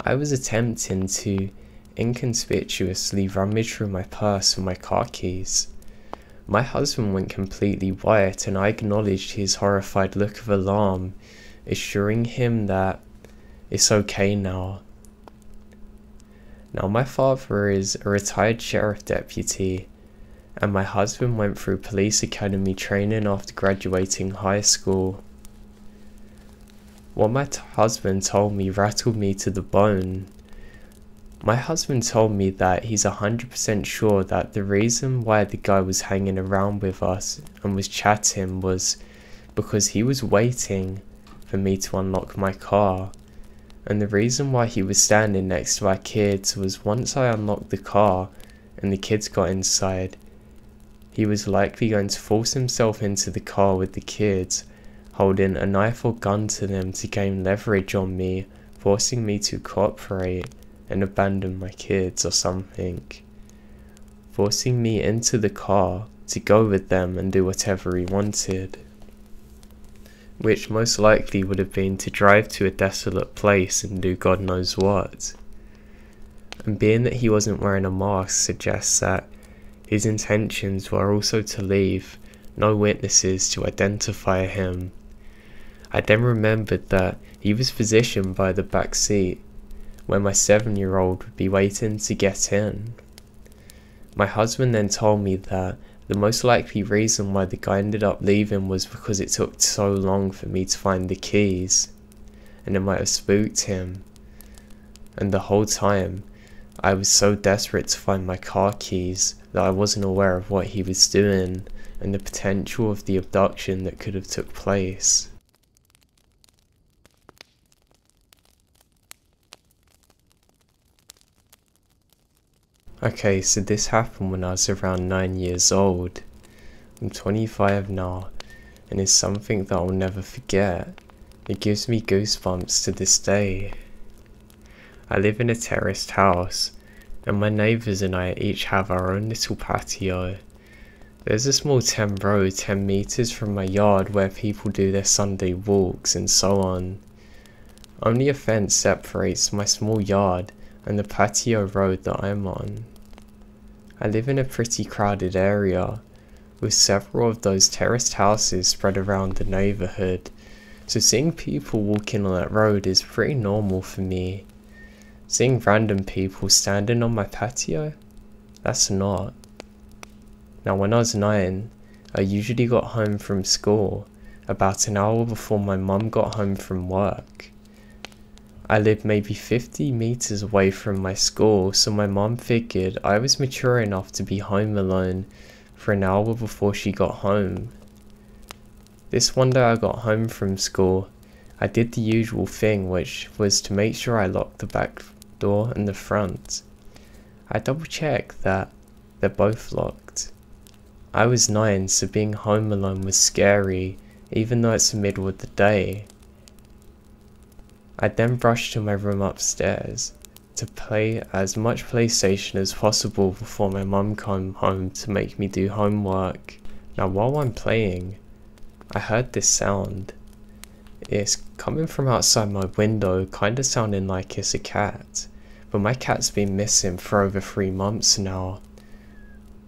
I was attempting to inconspicuously rummage through my purse for my car keys. My husband went completely white, and I acknowledged his horrified look of alarm, assuring him that it's okay now. Now my father is a retired sheriff deputy, and my husband went through police academy training after graduating high school. What my husband told me rattled me to the bone. My husband told me that he's 100% sure that the reason why the guy was hanging around with us and was chatting was because he was waiting for me to unlock my car. And the reason why he was standing next to our kids was once I unlocked the car and the kids got inside, he was likely going to force himself into the car with the kids, holding a knife or gun to them to gain leverage on me, forcing me to cooperate and abandon my kids or something. Forcing me into the car to go with them and do whatever he wanted. Which most likely would have been to drive to a desolate place and do God knows what. And being that he wasn't wearing a mask suggests that his intentions were also to leave no witnesses to identify him. I then remembered that he was positioned by the back seat, where my 7-year-old would be waiting to get in. My husband then told me that the most likely reason why the guy ended up leaving was because it took so long for me to find the keys, and it might have spooked him. And the whole time, I was so desperate to find my car keys that I wasn't aware of what he was doing and the potential of the abduction that could have took place. Okay, so this happened when I was around 9 years old. I'm 25 now, and it's something that I'll never forget. It gives me goosebumps to this day. I live in a terraced house, and my neighbours and I each have our own little patio. There's a small 10 row 10 meters from my yard where people do their Sunday walks and so on. Only a fence separates my small yard and the patio road that I'm on. I live in a pretty crowded area, with several of those terraced houses spread around the neighbourhood, so seeing people walking on that road is pretty normal for me. Seeing random people standing on my patio? That's not. Now when I was 9, I usually got home from school about an hour before my mum got home from work. I lived maybe 50 meters away from my school, so my mum figured I was mature enough to be home alone for an hour before she got home. This one day I got home from school, I did the usual thing, which was to make sure I locked the back door and the front. I double checked that they're both locked. I was 9, so being home alone was scary, even though it's the middle of the day. I then rushed to my room upstairs to play as much PlayStation as possible before my mum came home to make me do homework. Now while I'm playing, I heard this sound. It's coming from outside my window, kinda sounding like it's a cat, but my cat's been missing for over 3 months now.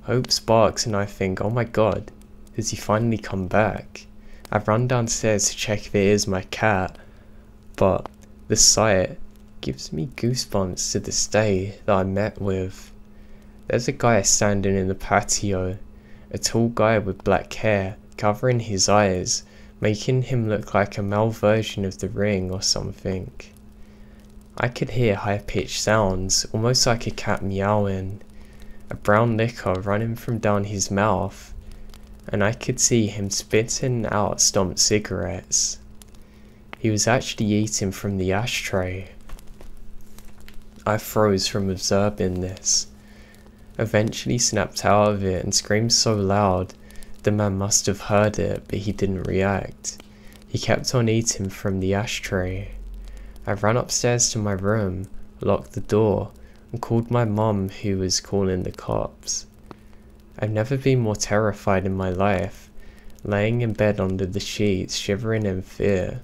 Hope sparks and I think, oh my god, has he finally come back? I run downstairs to check if it is my cat, but the sight gives me goosebumps to this day that I met with. There's a guy standing in the patio, a tall guy with black hair covering his eyes, making him look like a male version of the Ring or something. I could hear high-pitched sounds, almost like a cat meowing, a brown liquor running from down his mouth, and I could see him spitting out stomped cigarettes. He was actually eating from the ashtray. I froze from observing this, eventually snapped out of it and screamed so loud the man must have heard it, but he didn't react. He kept on eating from the ashtray. I ran upstairs to my room, locked the door, and called my mum, who was calling the cops. I've never been more terrified in my life, laying in bed under the sheets, shivering in fear,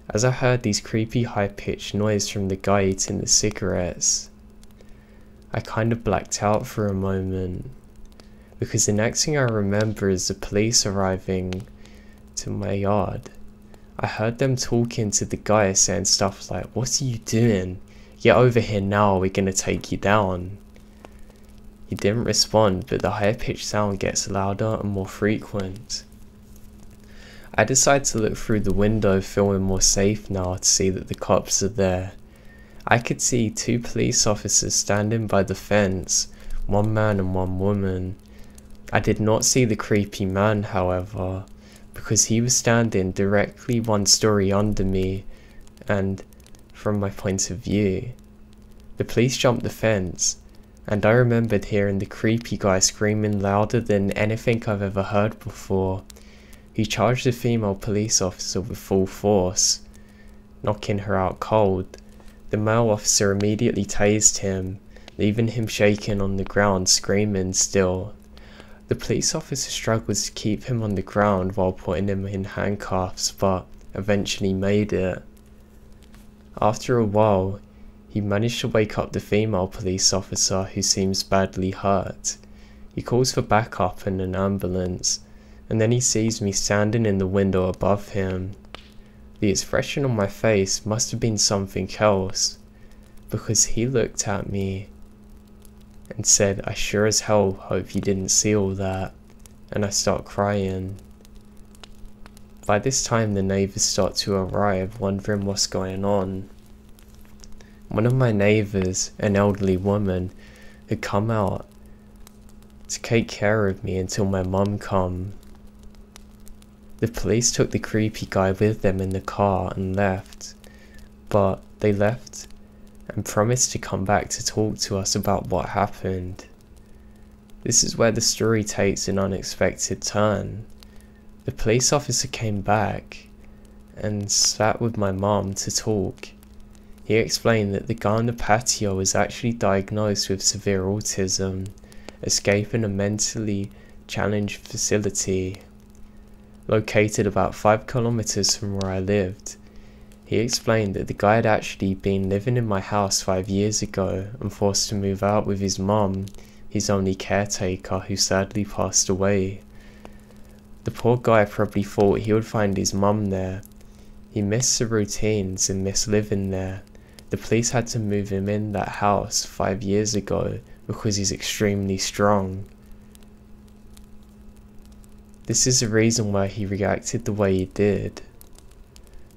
as I heard these creepy high-pitched noise from the guy eating the cigarettes. I kind of blacked out for a moment, because the next thing I remember is the police arriving to my yard. I heard them talking to the guy, saying stuff like, "What are you doing? Get over here now, we're gonna take you down." He didn't respond, but the high-pitched sound gets louder and more frequent. I decide to look through the window, feeling more safe now to see that the cops are there. I could see 2 police officers standing by the fence, 1 man and 1 woman. I did not see the creepy man, however, because he was standing directly 1 story under me and from my point of view. The police jumped the fence, and I remembered hearing the creepy guy screaming louder than anything I've ever heard before. He charged the female police officer with full force, knocking her out cold. The male officer immediately tased him, leaving him shaking on the ground, screaming still. The police officer struggled to keep him on the ground while putting him in handcuffs, but eventually made it. After a while, he managed to wake up the female police officer, who seems badly hurt. He calls for backup and an ambulance, and then he sees me standing in the window above him. The expression on my face must have been something else, because he looked at me and said, "I sure as hell hope you didn't see all that," and I start crying. By this time the neighbours start to arrive, wondering what's going on. One of my neighbours, an elderly woman, had come out to take care of me until my mum come. The police took the creepy guy with them in the car and left, but they left and promised to come back to talk to us about what happened. This is where the story takes an unexpected turn. The police officer came back and sat with my mom to talk. He explained that the guy on the patio was actually diagnosed with severe autism, escaping a mentally challenged facility located about 5 kilometers from where I lived. He explained that the guy had actually been living in my house 5 years ago and forced to move out with his mom, his only caretaker, who sadly passed away. The poor guy probably thought he would find his mum there. He missed the routines and missed living there. The police had to move him in that house 5 years ago because he's extremely strong. This is the reason why he reacted the way he did.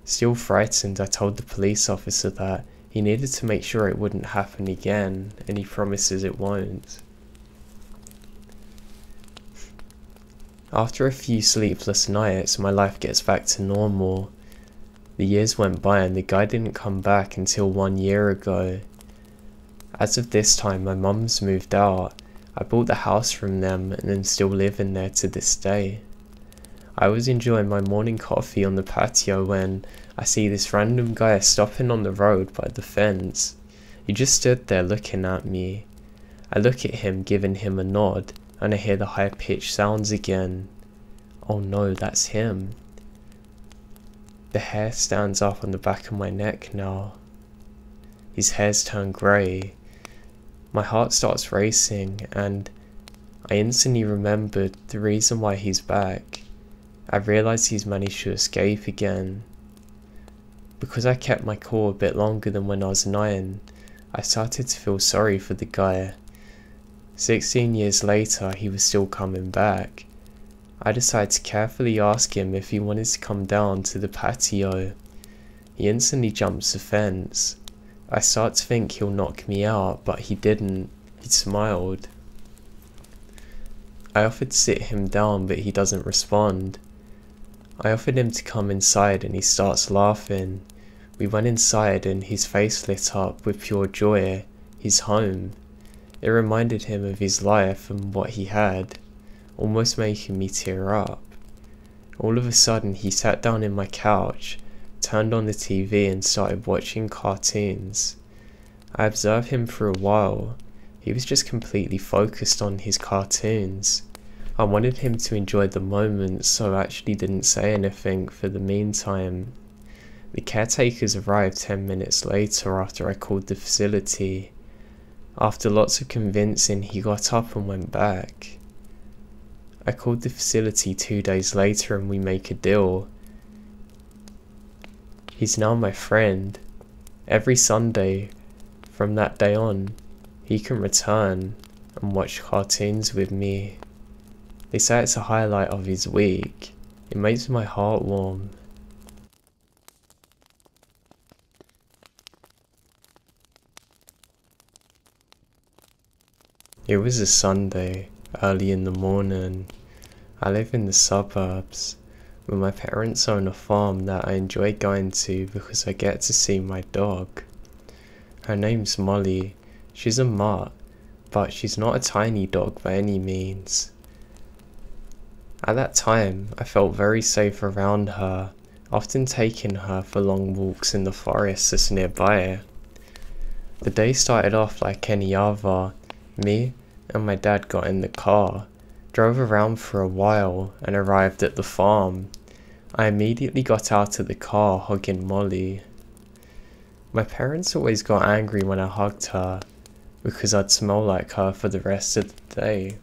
Still frightened, I told the police officer that he needed to make sure it wouldn't happen again, and he promises it won't. After a few sleepless nights, my life gets back to normal. The years went by and the guy didn't come back until 1 year ago. As of this time, my mum's moved out. I bought the house from them and am still living there to this day. I was enjoying my morning coffee on the patio when I see this random guy stopping on the road by the fence. He just stood there looking at me. I look at him, giving him a nod, and I hear the high-pitched sounds again. Oh no, that's him. The hair stands up on the back of my neck now. His hair's turned grey. My heart starts racing, and I instantly remembered the reason why he's back. I realised he's managed to escape again. Because I kept my cool a bit longer than when I was 9, I started to feel sorry for the guy. 16 years later, he was still coming back. I decided to carefully ask him if he wanted to come down to the patio. He instantly jumps the fence. I start to think he'll knock me out, but he didn't. He smiled. I offered to sit him down, but he doesn't respond. I offered him to come inside and he starts laughing. We went inside and his face lit up with pure joy. He's home. It reminded him of his life and what he had, almost making me tear up. All of a sudden he sat down in my couch, turned on the TV and started watching cartoons. I observed him for a while. He was just completely focused on his cartoons. I wanted him to enjoy the moment, so I actually didn't say anything for the meantime. The caretakers arrived 10 minutes later after I called the facility. After lots of convincing, he got up and went back. I called the facility 2 days later and we make a deal. He's now my friend. Every Sunday, from that day on, he can return and watch cartoons with me. They say it's a highlight of his week. It makes my heart warm. It was a Sunday, early in the morning. I live in the suburbs, but my parents own a farm that I enjoy going to because I get to see my dog. Her name's Molly. She's a mutt, but she's not a tiny dog by any means. At that time, I felt very safe around her, often taking her for long walks in the forest that's nearby. The day started off like any other. Me and my dad got in the car, drove around for a while and arrived at the farm. I immediately got out of the car hugging Molly. My parents always got angry when I hugged her, because I'd smell like her for the rest of the day.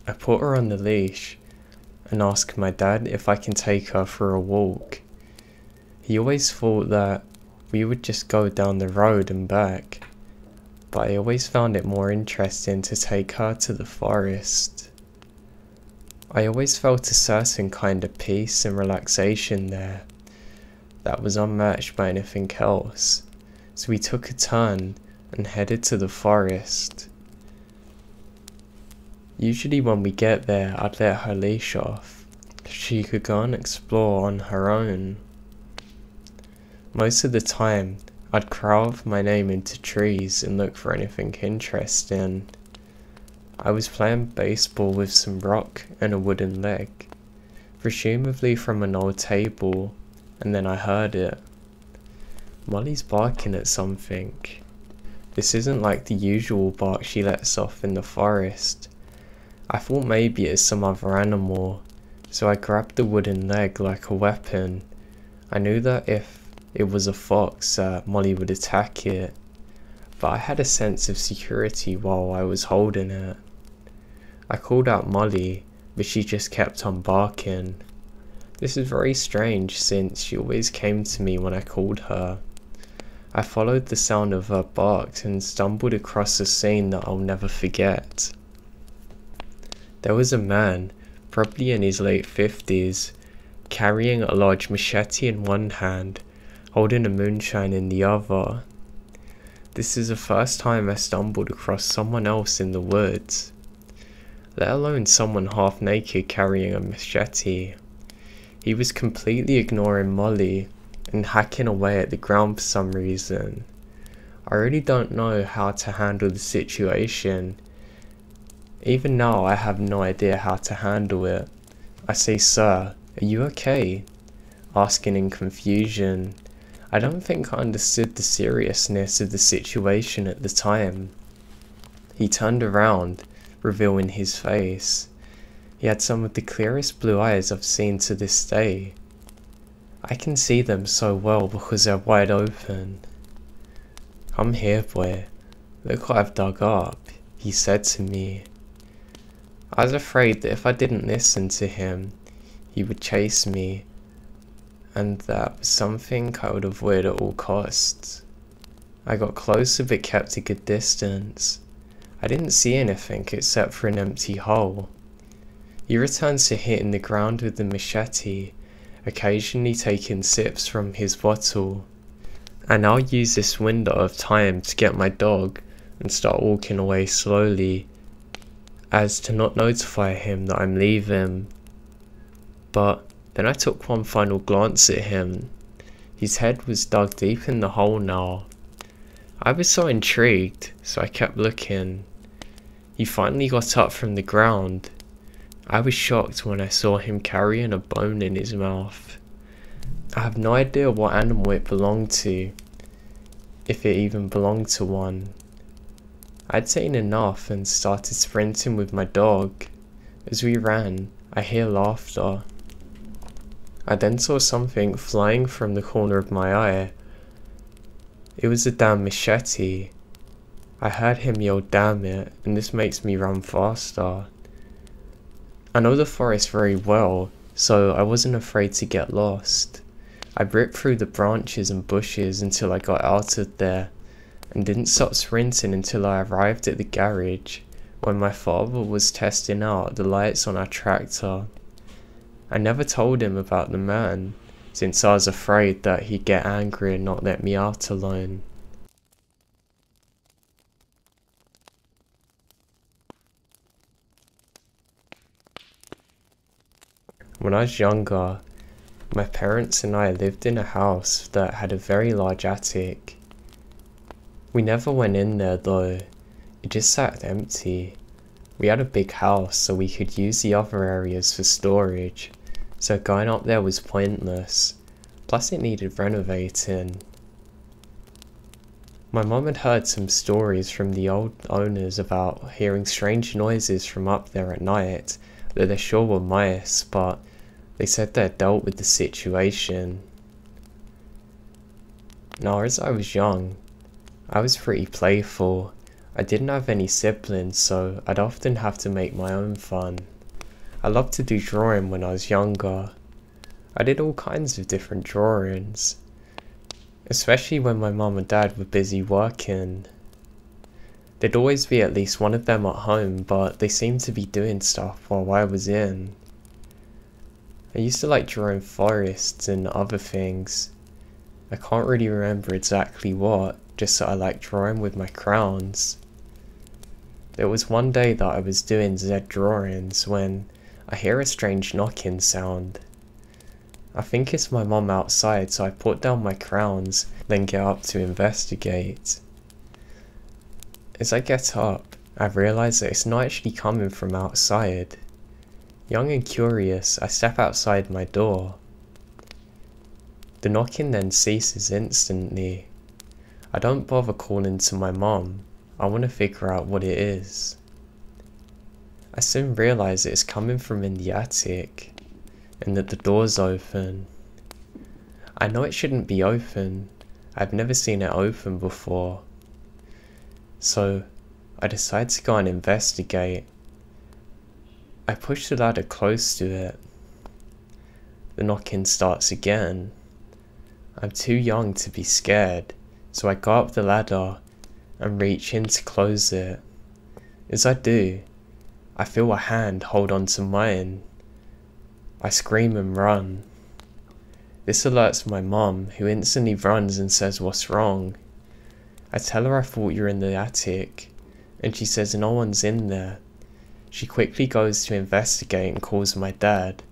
I put her on the leash and asked my dad if I can take her for a walk. He always thought that we would just go down the road and back, but I always found it more interesting to take her to the forest. I always felt a certain kind of peace and relaxation there that was unmatched by anything else, so we took a turn and headed to the forest. Usually when we get there, I'd let her leash off. She could go and explore on her own. Most of the time, I'd carve my name into trees and look for anything interesting. I was playing baseball with some rock and a wooden leg, presumably from an old table, and then I heard it. Molly's barking at something. This isn't like the usual bark she lets off in the forest. I thought maybe it's some other animal, so I grabbed the wooden leg like a weapon. I knew that if it was a fox, Molly would attack it, but I had a sense of security while I was holding it. I called out Molly, but she just kept on barking. This is very strange since she always came to me when I called her. I followed the sound of her barks and stumbled across a scene that I'll never forget. There was a man, probably in his late 50s, carrying a large machete in one hand, holding a moonshine in the other. This is the first time I stumbled across someone else in the woods, let alone someone half naked carrying a machete. He was completely ignoring Molly and hacking away at the ground for some reason. I really don't know how to handle the situation. Even now I have no idea how to handle it. I say, "Sir, are you okay?" asking in confusion. I don't think I understood the seriousness of the situation at the time. He turned around, revealing his face. He had some of the clearest blue eyes I've seen to this day. I can see them so well because they're wide open. "Come here, boy. Look what I've dug up," he said to me. I was afraid that if I didn't listen to him, he would chase me, and that was something I would avoid at all costs. I got closer but kept a good distance. I didn't see anything except for an empty hole. He returns to hitting the ground with the machete, occasionally taking sips from his bottle. I now use this window of time to get my dog and start walking away slowly, as to not notify him that I'm leaving. But then I took one final glance at him. His head was dug deep in the hole now. I was so intrigued, so I kept looking. He finally got up from the ground. I was shocked when I saw him carrying a bone in his mouth. I have no idea what animal it belonged to, if it even belonged to one. I'd seen enough and started sprinting with my dog. As we ran, I hear laughter. I then saw something flying from the corner of my eye. It was a damn machete. I heard him yell, "Damn it," and this makes me run faster. I know the forest very well, so I wasn't afraid to get lost. I ripped through the branches and bushes until I got out of there, and didn't stop sprinting until I arrived at the garage, when my father was testing out the lights on our tractor. I never told him about the man, since I was afraid that he'd get angry and not let me out alone. When I was younger, my parents and I lived in a house that had a very large attic. We never went in there though, it just sat empty. We had a big house so we could use the other areas for storage, so going up there was pointless, plus it needed renovating. My mum had heard some stories from the old owners about hearing strange noises from up there at night, that they sure were mice, but they said they had dealt with the situation. Now, as I was young, I was pretty playful. I didn't have any siblings, so I'd often have to make my own fun. I loved to do drawing when I was younger. I did all kinds of different drawings, especially when my mum and dad were busy working. There'd always be at least one of them at home, but they seemed to be doing stuff while I was in. I used to like drawing forests and other things. I can't really remember exactly what, just that I liked drawing with my crayons. There was one day that I was doing Z drawings when I hear a strange knocking sound. I think it's my mum outside, so I put down my crowns, then get up to investigate. As I get up, I realise that it's not actually coming from outside. Young and curious, I step outside my door. The knocking then ceases instantly. I don't bother calling to my mum. I want to figure out what it is. I soon realise it's coming from in the attic, and that the door's open. I know it shouldn't be open. I've never seen it open before. So I decide to go and investigate. I push the ladder close to it. The knocking starts again. I'm too young to be scared, so I go up the ladder and reach in to close it. As I do, I feel a hand hold onto mine. I scream and run. This alerts my mum, who instantly runs and says what's wrong. I tell her I thought you were in the attic, and she says no one's in there. She quickly goes to investigate and calls my dad,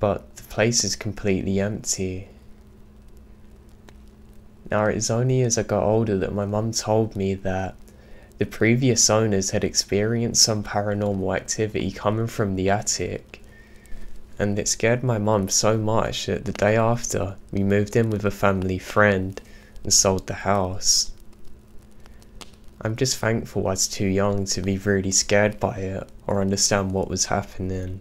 but the place is completely empty. Now it is only as I got older that my mum told me that the previous owners had experienced some paranormal activity coming from the attic, and it scared my mum so much that the day after we moved in with a family friend and sold the house. I'm just thankful I was too young to be really scared by it or understand what was happening.